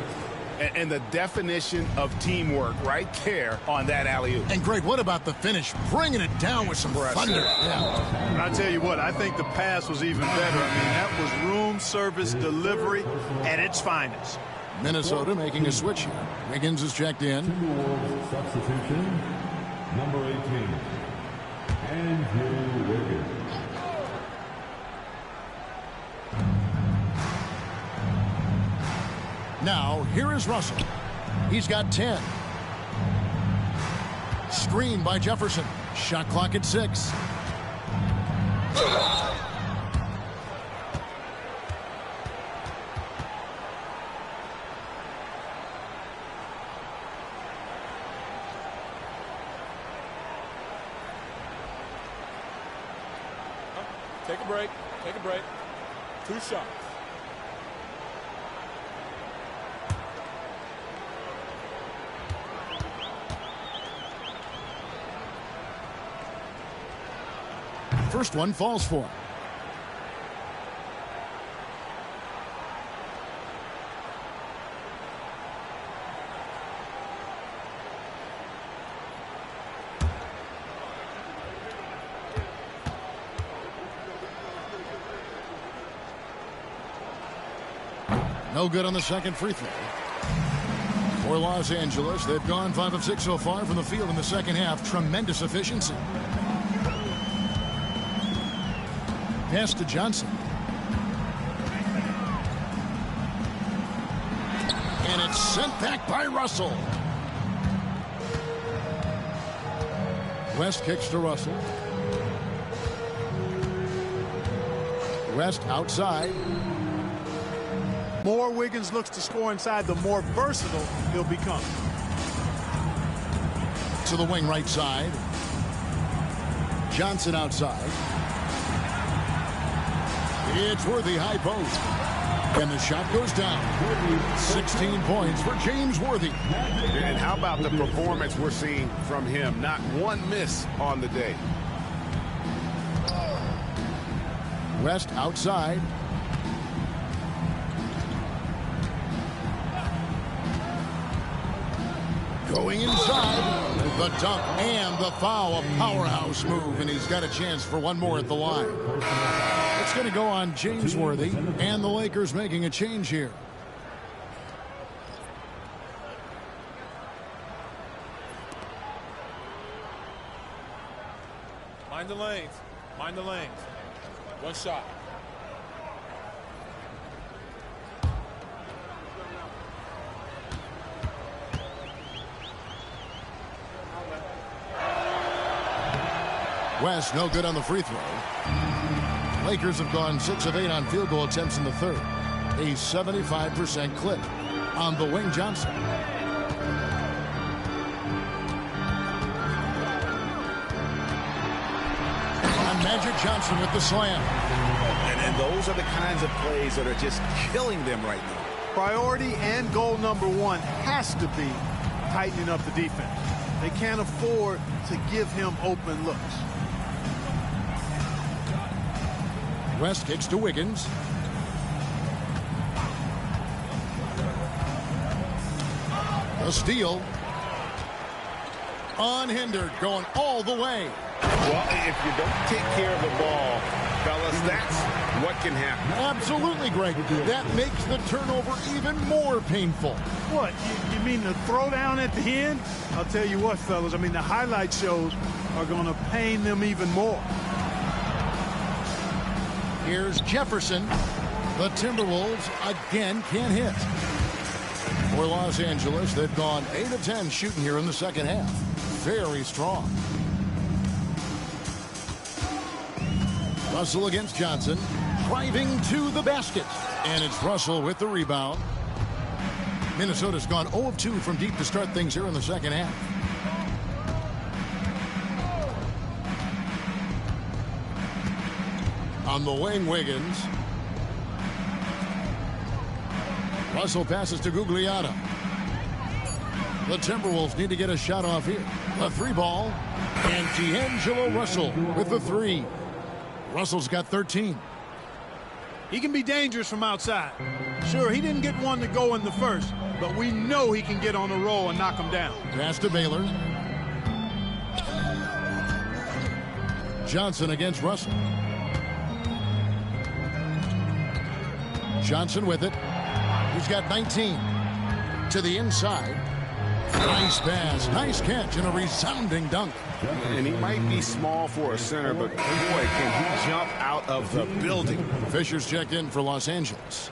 And the definition of teamwork right there on that alley-oop. And, Greg, what about the finish? Bringing it down with some thunder. Yeah. And I tell you what, I think the pass was even better. I mean, that was room service delivery at its finest. Minnesota making a switch here. Wiggins is checked in. Timberwolves substitution, number 18, Andrew Wiggins. Now, here is Russell. He's got 10. Screen by Jefferson. Shot clock at 6. Take a break. Take a break. 2 shots. First one falls for him. No good on the second free throw. For Los Angeles, they've gone 5 of 6 so far from the field in the second half. Tremendous efficiency. Pass to Johnson. And it's sent back by Russell. West kicks to Russell. West outside. More Wiggins looks to score inside, the more versatile he'll become. To the wing right side. Johnson outside. It's Worthy high post. And the shot goes down. 16 points for James Worthy. And how about the performance we're seeing from him? Not one miss on the day. West outside. Going inside. The dunk and the foul. A powerhouse move. And he's got a chance for one more at the line. It's going to go on James Worthy. And the Lakers making a change here. Mind the lanes. Mind the lanes. 1 shot. West no good on the free throw. Lakers have gone 6 of 8 on field goal attempts in the third. A 75% clip. On the wing, Johnson. And Magic Johnson with the slam. And those are the kinds of plays that are just killing them right now. Priority and goal number 1 has to be tightening up the defense. They can't afford to give him open looks. West kicks to Wiggins. A steal. Unhindered, going all the way. Well, if you don't take care of the ball, fellas, that's what can happen. Absolutely, Greg. That makes the turnover even more painful. What, you mean the throwdown at the end? I'll tell you what, fellas, I mean, the highlight shows are going to pain them even more. Here's Jefferson. The Timberwolves again can't hit. For Los Angeles, they've gone 8 of 10 shooting here in the second half. Very strong. Russell against Johnson. Driving to the basket. And it's Russell with the rebound. Minnesota's gone 0 of 2 from deep to start things here in the second half. On the wing, Wiggins. Russell passes to Gugliotta. The Timberwolves need to get a shot off here. The 3 ball. And D'Angelo Russell with the 3. Russell's got 13. He can be dangerous from outside. Sure, he didn't get one to go in the first, but we know he can get on a roll and knock him down. Pass to Baylor. Johnson against Russell. Johnson with it. He's got 19. To the inside. Nice pass. Nice catch and a resounding dunk. And he might be small for a center, but boy, can he jump out of the building. Fisher's checked in for Los Angeles.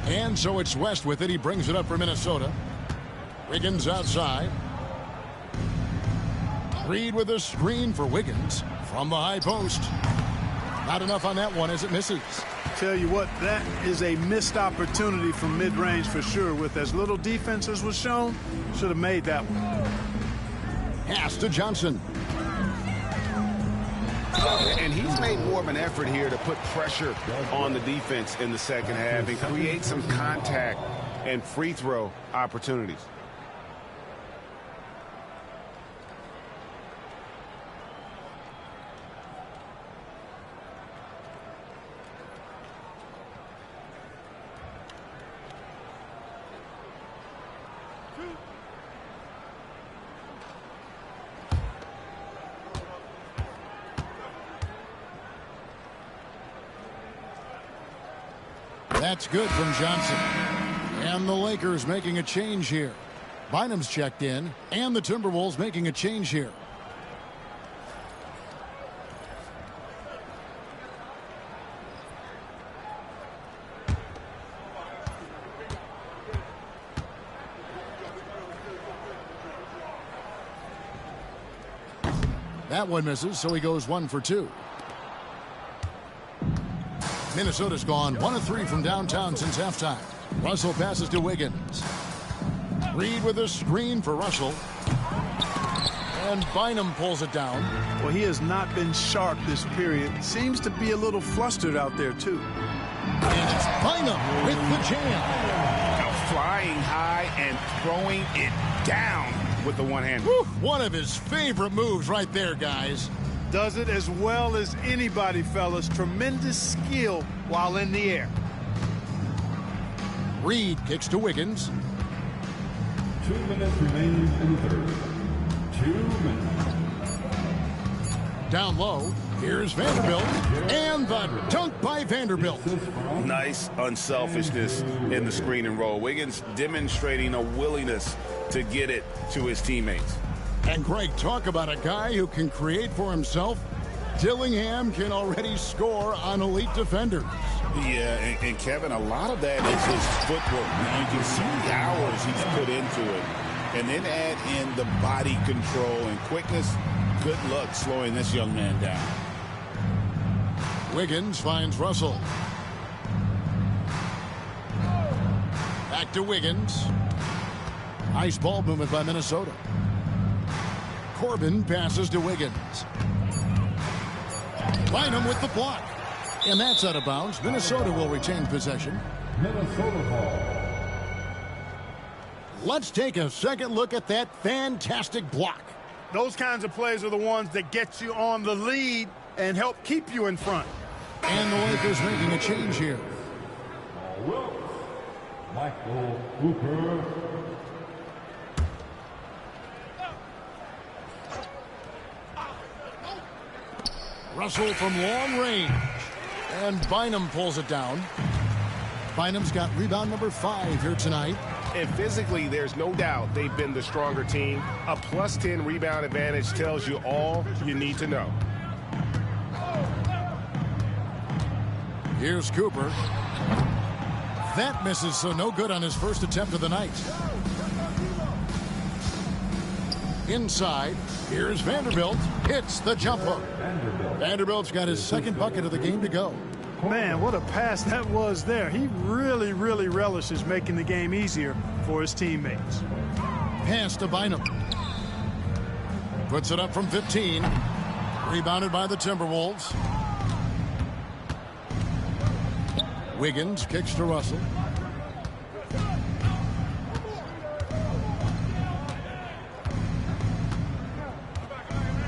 And so it's West with it. He brings it up for Minnesota. Wiggins outside. Reed with a screen for Wiggins from the high post. Not enough on that one as it misses. Tell you what, that is a missed opportunity from mid-range for sure. With as little defense as was shown, should have made that one. Pass to Johnson. And he's made more of an effort here to put pressure on the defense in the second half and create some contact and free throw opportunities. That's good from Johnson. And the Lakers making a change here. Bynum's checked in, and the Timberwolves making a change here. That one misses, so he goes 1 for 2. Minnesota's gone 1 of 3 from downtown since halftime. Russell passes to Wiggins. Reed with a screen for Russell. And Bynum pulls it down. Well, he has not been sharp this period. Seems to be a little flustered out there, too. And it's Bynum with the jam. Now flying high and throwing it down with the one hand. One of his favorite moves right there, guys. Does it as well as anybody, fellas. Tremendous skill while in the air. Reed kicks to Wiggins. 2 minutes remaining in the third. 2 minutes. Down low, here's Vanderbilt. And the dunk by Vanderbilt. Nice unselfishness in the screen and roll. Wiggins demonstrating a willingness to get it to his teammates. And Greg, talk about a guy who can create for himself. Dillingham can already score on elite defenders. Yeah, and Kevin, a lot of that is his footwork. Now, you can see the hours he's put into it. And then add in the body control and quickness. Good luck slowing this young man down. Wiggins finds Russell. Back to Wiggins. Nice ball movement by Minnesota. Corbin passes to Wiggins. Bynum with the block. And that's out of bounds. Minnesota will retain possession. Minnesota ball. Let's take a second look at that fantastic block. Those kinds of plays are the ones that get you on the lead and help keep you in front. And the Lakers making a change here. Michael Cooper. Russell from long range. And Bynum pulls it down. Bynum's got rebound number 5 here tonight. And physically, there's no doubt they've been the stronger team. A +10 rebound advantage tells you all you need to know. Here's Cooper. That misses, so no good on his first attempt of the night. Inside, here's Vanderbilt. Hits the jump hook. Vanderbilt's got his second bucket of the game to go. Man, what a pass that was there. He really, really relishes making the game easier for his teammates. Pass to Bynum. Puts it up from 15. Rebounded by the Timberwolves. Wiggins kicks to Russell.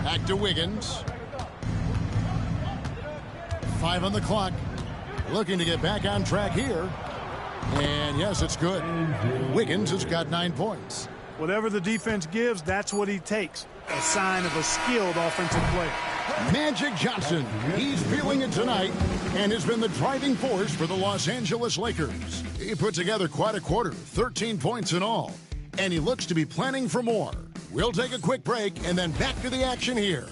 Back to Wiggins. 5 on the clock. Looking to get back on track here. And yes, it's good. Wiggins has got 9 points. Whatever the defense gives, that's what he takes. A sign of a skilled offensive player. Magic Johnson. He's feeling it tonight and has been the driving force for the Los Angeles Lakers. He put together quite a quarter, 13 points in all. And he looks to be planning for more. We'll take a quick break and then back to the action here.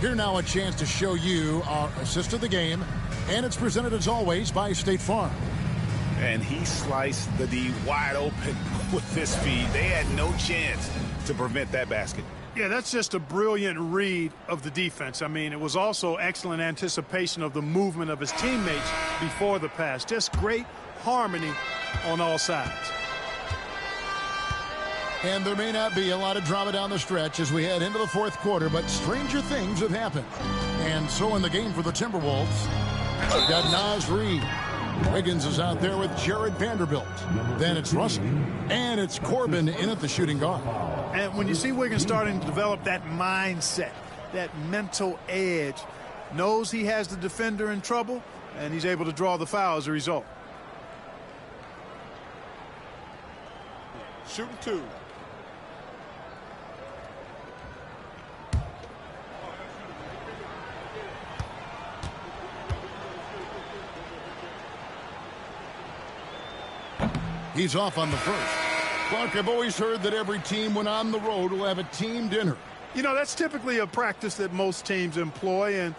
Here now a chance to show you our assist of the game. And it's presented as always by State Farm. And he sliced the D wide open with this feed. They had no chance to prevent that basket. Yeah, that's just a brilliant read of the defense. I mean, it was also excellent anticipation of the movement of his teammates before the pass. Just great harmony on all sides. And there may not be a lot of drama down the stretch as we head into the fourth quarter, but stranger things have happened. And so in the game for the Timberwolves, we've got Naz Reid. Wiggins is out there with Jared Vanderbilt. Then it's Russell. And it's Corbin in at the shooting guard. And when you see Wiggins starting to develop that mindset, that mental edge, knows he has the defender in trouble, and he's able to draw the foul as a result. Shooting 2. He's off on the first. Clark, I've always heard that every team when on the road will have a team dinner. You know, that's typically a practice that most teams employ, and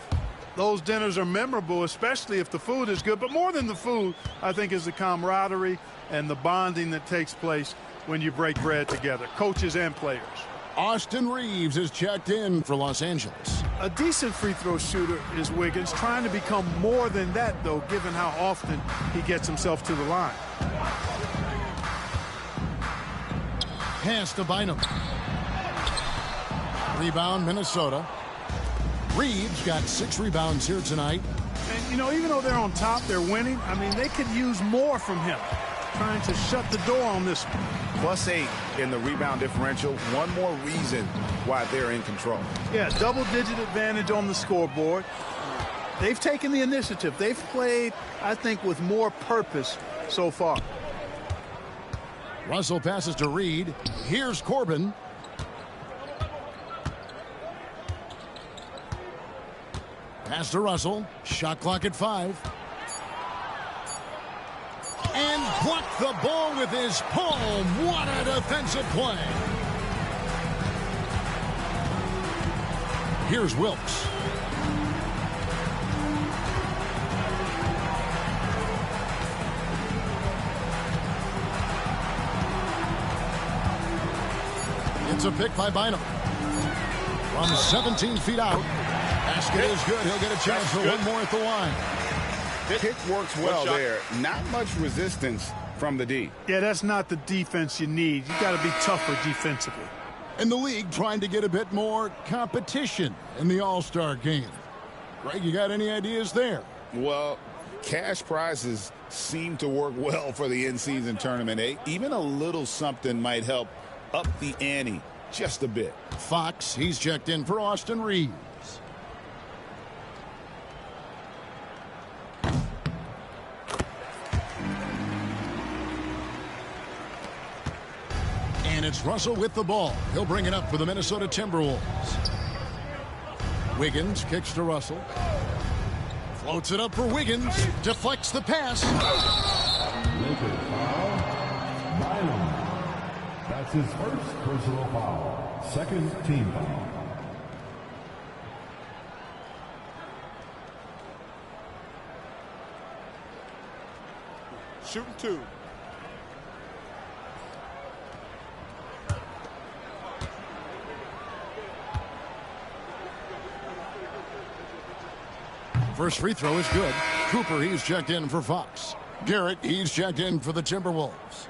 those dinners are memorable, especially if the food is good. But more than the food, I think, is the camaraderie and the bonding that takes place when you break bread together, coaches and players. Austin Reeves is checked in for Los Angeles. A decent free throw shooter is Wiggins, trying to become more than that, though, given how often he gets himself to the line. Pass to Bynum. Rebound, Minnesota. Reeves got 6 rebounds here tonight. And, you know, even though they're on top, they're winning. I mean, they could use more from him. Trying to shut the door on this one. +8 in the rebound differential. One more reason why they're in control. Yeah, double-digit advantage on the scoreboard. They've taken the initiative. They've played, I think, with more purpose so far. Russell passes to Reed. Here's Corbin. Pass to Russell. Shot clock at 5. And blocked the ball with his palm. What a defensive play. Here's Wilkes. It's a pick by Bynum. From 17 feet out. Basket is good. He'll get a chance for one more at the line. Pick works well there. Not much resistance from the D. Yeah, that's not the defense you need. You got to be tougher defensively. And the league trying to get a bit more competition in the All-Star game. Greg, you got any ideas there? Well, cash prizes seem to work well for the in-season tournament. Even a little something might help up the ante just a bit. Fox, he's checked in for Austin Reeves. And it's Russell with the ball. He'll bring it up for the Minnesota Timberwolves. Wiggins kicks to Russell. Floats it up for Wiggins. Deflects the pass. That's his first personal foul. Second team foul. Shooting 2. First free throw is good. Cooper, he's checked in for Fox. Garrett, he's checked in for the Timberwolves.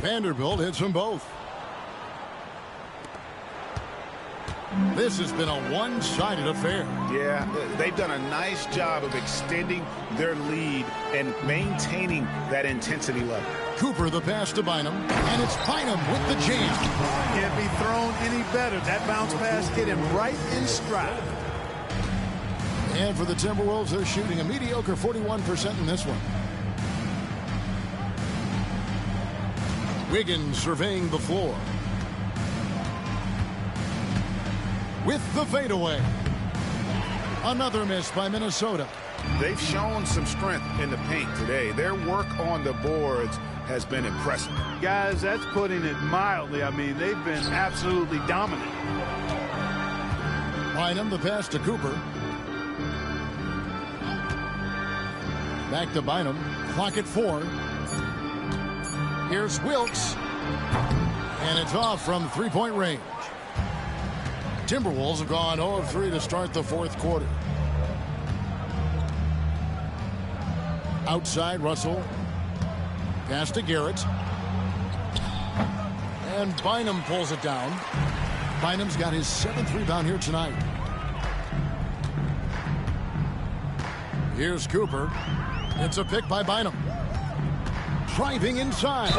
Vanderbilt hits them both. This has been a one-sided affair. Yeah, they've done a nice job of extending their lead and maintaining that intensity level. Cooper the pass to Bynum, and it's Bynum with the jam. Can't be thrown any better. That bounce pass hit him right in stride. And for the Timberwolves, they're shooting a mediocre 41% in this one. Wiggins surveying the floor. With the fadeaway. Another miss by Minnesota. They've shown some strength in the paint today. Their work on the boards has been impressive. Guys, that's putting it mildly. I mean, they've been absolutely dominant. Bynum the pass to Cooper. Back to Bynum. Clock at 4. Here's Wilkes. And it's off from three-point range. Timberwolves have gone 0 of 3 to start the fourth quarter. Outside, Russell. Pass to Garrett. And Bynum pulls it down. Bynum's got his 7th rebound here tonight. Here's Cooper. It's a pick by Bynum. Driving inside.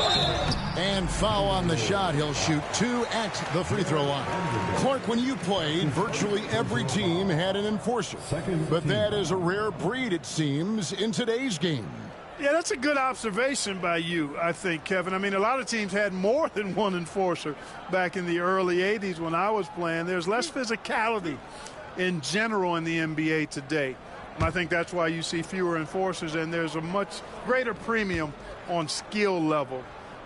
And foul on the shot. He'll shoot 2 at the free throw line. Clark, when you played, virtually every team had an enforcer. But that is a rare breed, it seems, in today's game. Yeah, that's a good observation by you, I think, Kevin. I mean, a lot of teams had more than one enforcer back in the early 80s when I was playing. There's less physicality in general in the NBA today. And I think that's why you see fewer enforcers, and there's a much greater premium on skill level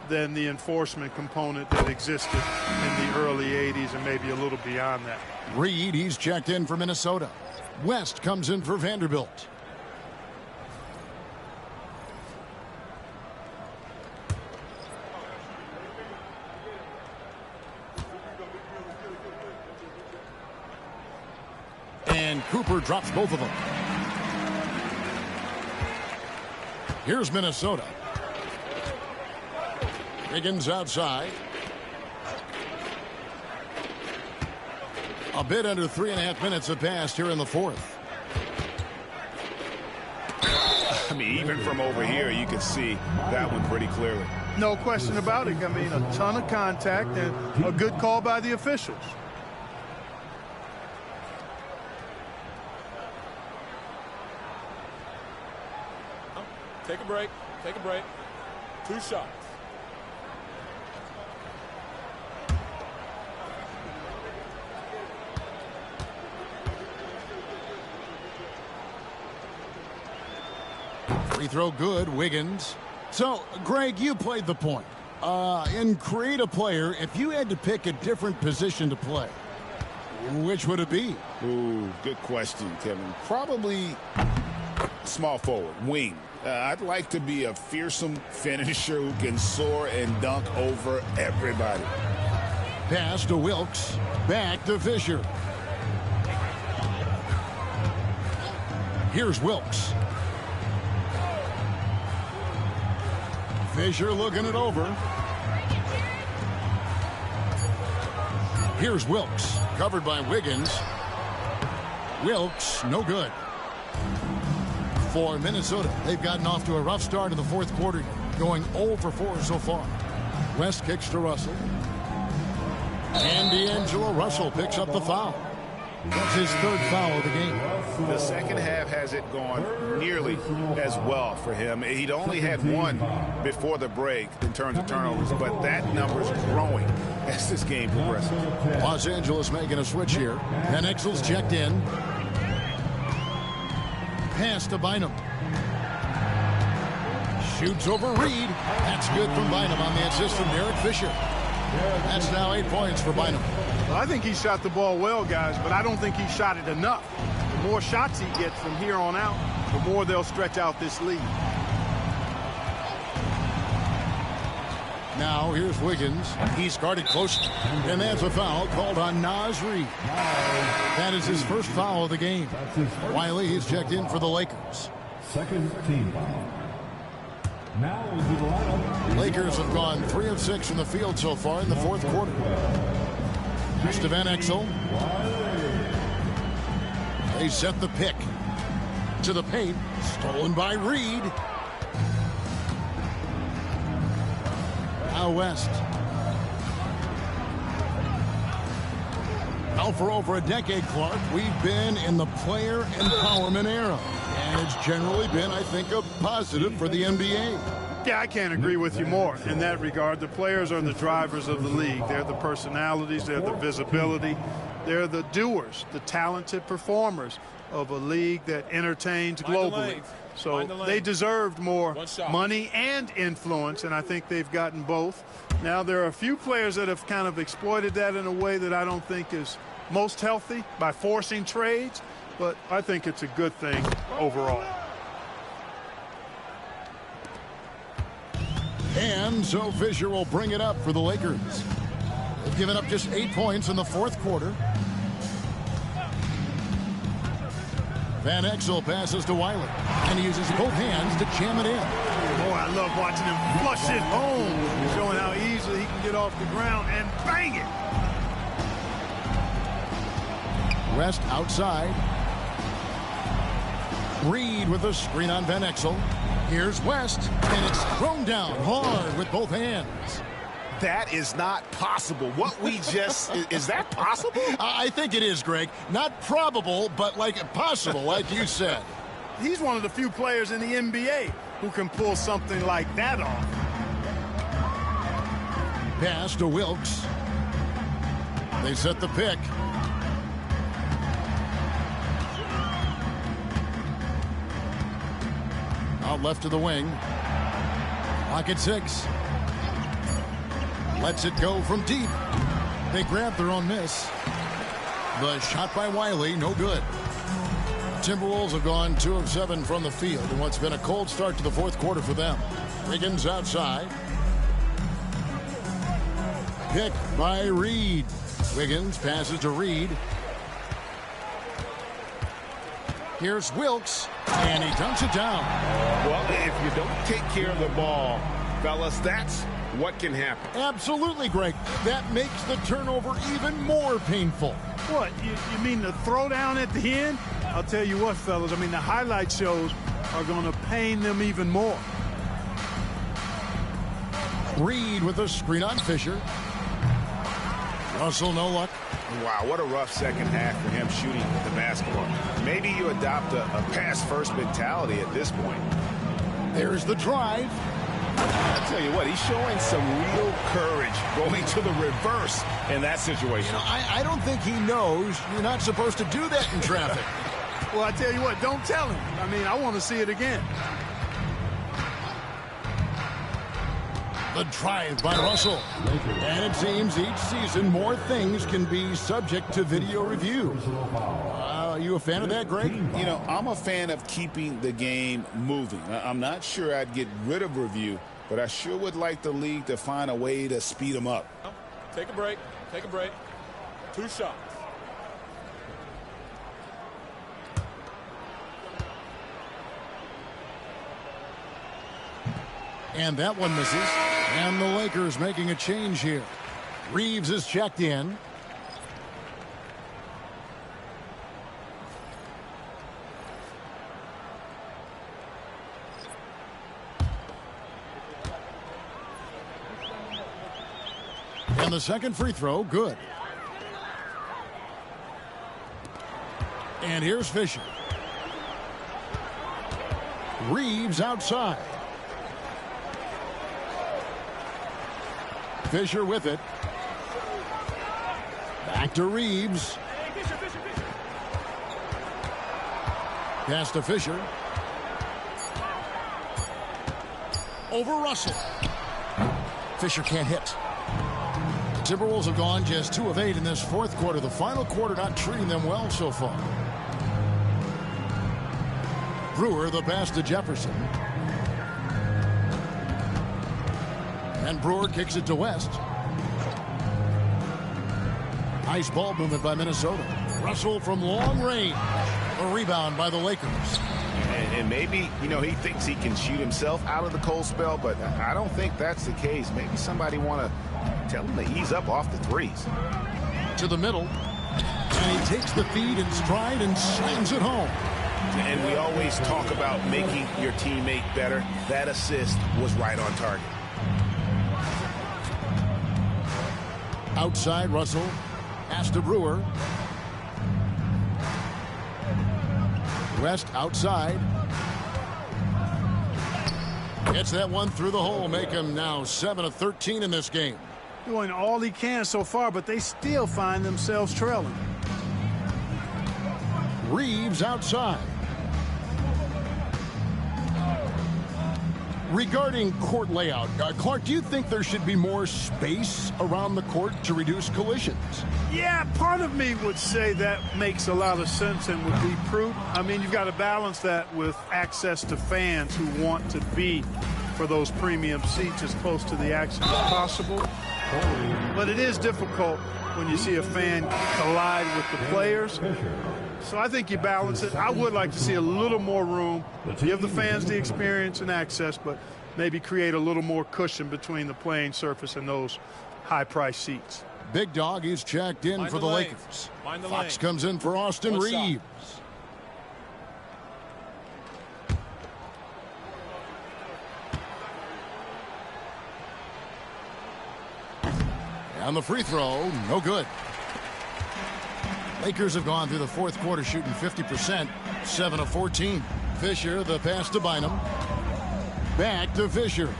than the enforcement component that existed in the early 80s and maybe a little beyond that. Reed, he's checked in for Minnesota. West comes in for Vanderbilt. And Cooper drops both of them. Here's Minnesota. Wiggins outside. A bit under 3.5 minutes have passed here in the fourth. I mean, even from over here, you can see that one pretty clearly. No question about it. I mean, a ton of contact and a good call by the officials. Take a break. Take a break. 2 shots. Free throw good, Wiggins. So, Greg, you played the point. In create a player, if you had to pick a different position to play, which would it be? Ooh, good question, Kevin. Probably small forward, wing. I'd like to be a fearsome finisher who can soar and dunk over everybody. Pass to Wilkes. Back to Fisher. Here's Wilkes. Fisher looking it over. Here's Wilkes. Covered by Wiggins. Wilkes, no good. For Minnesota, they've gotten off to a rough start in the fourth quarter, going 0 for 4 so far. West kicks to Russell. And D'Angelo Russell picks up the foul. That's his 3rd foul of the game. The second half hasn't gone nearly as well for him. He'd only had 1 before the break in terms of turnovers, but that number's growing as this game progresses. Los Angeles making a switch here. And Exel's checked in. Pass to Bynum. Shoots over Reed. That's good from Bynum on the assist from Derek Fisher. That's now 8 points for Bynum. Well, I think he shot the ball well, guys, but I don't think he shot it enough. The more shots he gets from here on out, the more they'll stretch out this lead. Now here's Wiggins. He's guarded closely. And that's a foul called on Naz Reid. That is his first foul of the game. Wiley is checked in for the Lakers. Second team foul. Now into the lineup. Lakers have gone 3 of 6 from the field so far in the fourth quarter. Here's to Van Exel. They set the pick. To the paint. Stolen by Reed. Now West. Now for over a decade, Clark, we've been in the player empowerment era. And it's generally been, I think, a positive for the NBA. Yeah, I can't agree with you more in that regard. The players are the drivers of the league. They're the personalities. They're the visibility. They're the doers, the talented performers of a league that entertains globally. So they deserved more money and influence, and I think they've gotten both. Now, there are a few players that have kind of exploited that in a way that I don't think is most healthy by forcing trades, but I think it's a good thing overall. And so Fisher will bring it up for the Lakers. They've given up just 8 points in the fourth quarter. Van Exel passes to Wiley, and he uses both hands to jam it in. Boy, I love watching him flush it home, showing how easily he can get off the ground and bang it. West outside. Reed with a screen on Van Exel. Here's West, and it's thrown down hard with both hands. That is not possible. What we just, is that possible? I think it is, Greg. Not probable, but like possible, like you said. He's one of the few players in the NBA who can pull something like that off. Pass to Wilkes. They set the pick. Out left to the wing. Clock at 6. Lets it go from deep. They grab their own miss. The shot by Wiley, no good. Timberwolves have gone 2 of 7 from the field in what's been a cold start to the fourth quarter for them. Wiggins outside. Pick by Reed. Wiggins passes to Reed. Here's Wilkes, and he dunks it down. Well, if you don't take care of the ball, fellas, that's what can happen. Absolutely, Greg. That makes the turnover even more painful. What, you mean the throwdown at the end? I'll tell you what, fellas, I mean, the highlight shows are going to pain them even more. Reed with a screen on Fisher. Russell, no luck. Wow, what a rough second half for him shooting the basketball. Maybe you adopt a pass-first mentality at this point. There's the drive. I'll tell you what, he's showing some real courage going to the reverse in that situation. You know, I don't think he knows you're not supposed to do that in traffic. Well, I tell you what, don't tell him. I mean, I want to see it again. The drive by Russell. And it seems each season more things can be subject to video review. Are you a fan of that, Greg? You know, I'm a fan of keeping the game moving. I'm not sure I'd get rid of review, but I sure would like the league to find a way to speed them up. Take a break. Take a break. 2 shots. And that one misses. And the Lakers making a change here. Reeves is checked in. And the second free throw, good. And here's Fisher. Reeves outside. Fisher with it. Back to Reeves. Pass to Fisher. over Russell. Fisher can't hit. The Timberwolves have gone just 2 of 8 in this fourth quarter. The final quarter not treating them well so far. Brewer, the pass to Jefferson. And Brewer kicks it to West. Nice ball movement by Minnesota. Russell from long range. A rebound by the Lakers. And maybe, you know, he thinks he can shoot himself out of the cold spell, but I don't think that's the case. Maybe somebody want to tell him to ease up off the threes. To the middle. And he takes the feed in stride and slams it home. And we always talk about making your teammate better. That assist was right on target. Outside, Russell. Pass to Brewer. West outside. Gets that one through the hole. Make him now 7 of 13 in this game. Doing all he can so far, but they still find themselves trailing. Reeves outside. Regarding court layout, Clark, do you think there should be more space around the court to reduce collisions? Yeah, part of me would say that makes a lot of sense and would be prudent. I mean, you've got to balance that with access to fans who want to be for those premium seats as close to the action as possible. But it is difficult when you see a fan collide with the players. So I think you balance it. I would like to see a little more room, give the fans the experience and access, but maybe create a little more cushion between the playing surface and those high-priced seats. Big Dog is checked in for the Lakers. Fox comes in for Austin Reeves. And the free throw, no good. Lakers have gone through the fourth quarter shooting 50%, 7 of 14. Fisher, the pass to Bynum. Back to Fisher.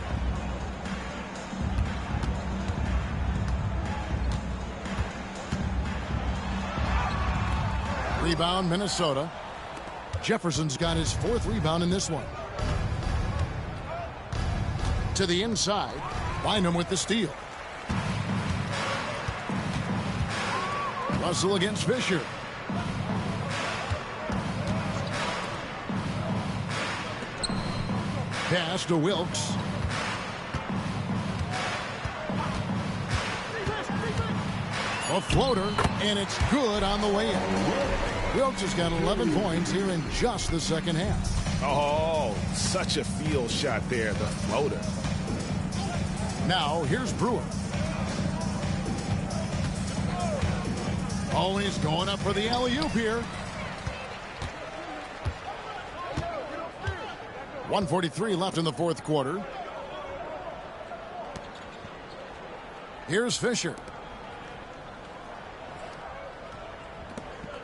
Rebound, Minnesota. Jefferson's got his 4th rebound in this one. To the inside, Bynum with the steal. Russell against Fisher. Pass to Wilkes. A floater, and it's good on the way in. Wilkes has got 11 points here in just the second half. Oh, such a field shot there, the floater. Now, here's Brewer. Always going up for the alley-oop here. 1:43 left in the fourth quarter. Here's Fisher.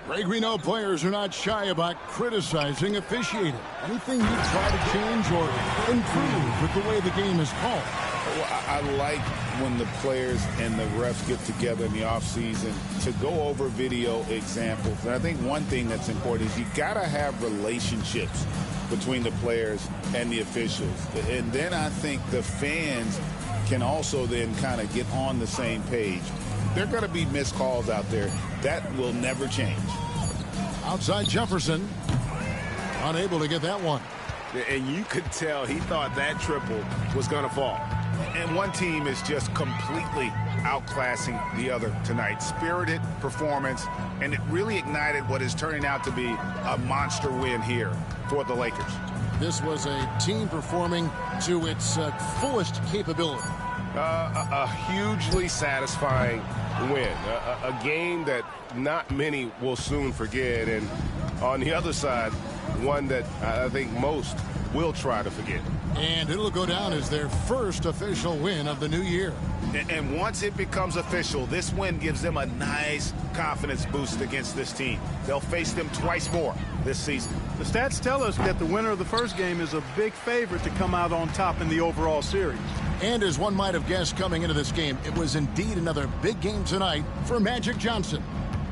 Greg, we know players are not shy about criticizing officiating. Anything you try to change or improve with the way the game is called? Well, I like when the players and the refs get together in the offseason to go over video examples. And I think one thing that's important is you got to have relationships between the players and the officials. And then I think the fans can also then kind of get on the same page. There are going to be missed calls out there. That will never change. Outside Jefferson. Unable to get that one. And you could tell he thought that triple was going to fall. And one team is just completely outclassing the other tonight. Spirited performance, and it really ignited what is turning out to be a monster win here for the Lakers. This was a team performing to its fullest capability. A hugely satisfying win. A game that not many will soon forget. And on the other side, one that I think most will try to forget. And it'll go down as their first official win of the new year. And once it becomes official, this win gives them a nice confidence boost against this team. They'll face them twice more this season. The stats tell us that the winner of the first game is a big favorite to come out on top in the overall series. And as one might have guessed coming into this game, it was indeed another big game tonight for Magic Johnson.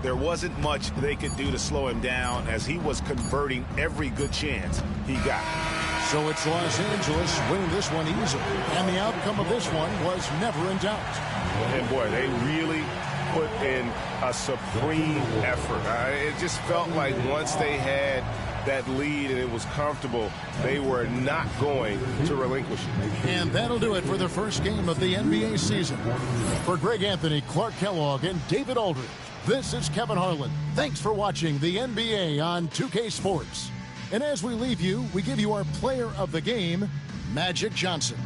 There wasn't much they could do to slow him down as he was converting every good chance he got. So it's Los Angeles winning this one easily. And the outcome of this one was never in doubt. And boy, they really put in a supreme effort. It just felt like once they had that lead and it was comfortable, they were not going to relinquish it. And that'll do it for the first game of the NBA season. For Greg Anthony, Clark Kellogg, and David Aldridge, this is Kevin Harlan. Thanks for watching the NBA on 2K Sports. And as we leave you, we give you our player of the game, Magic Johnson.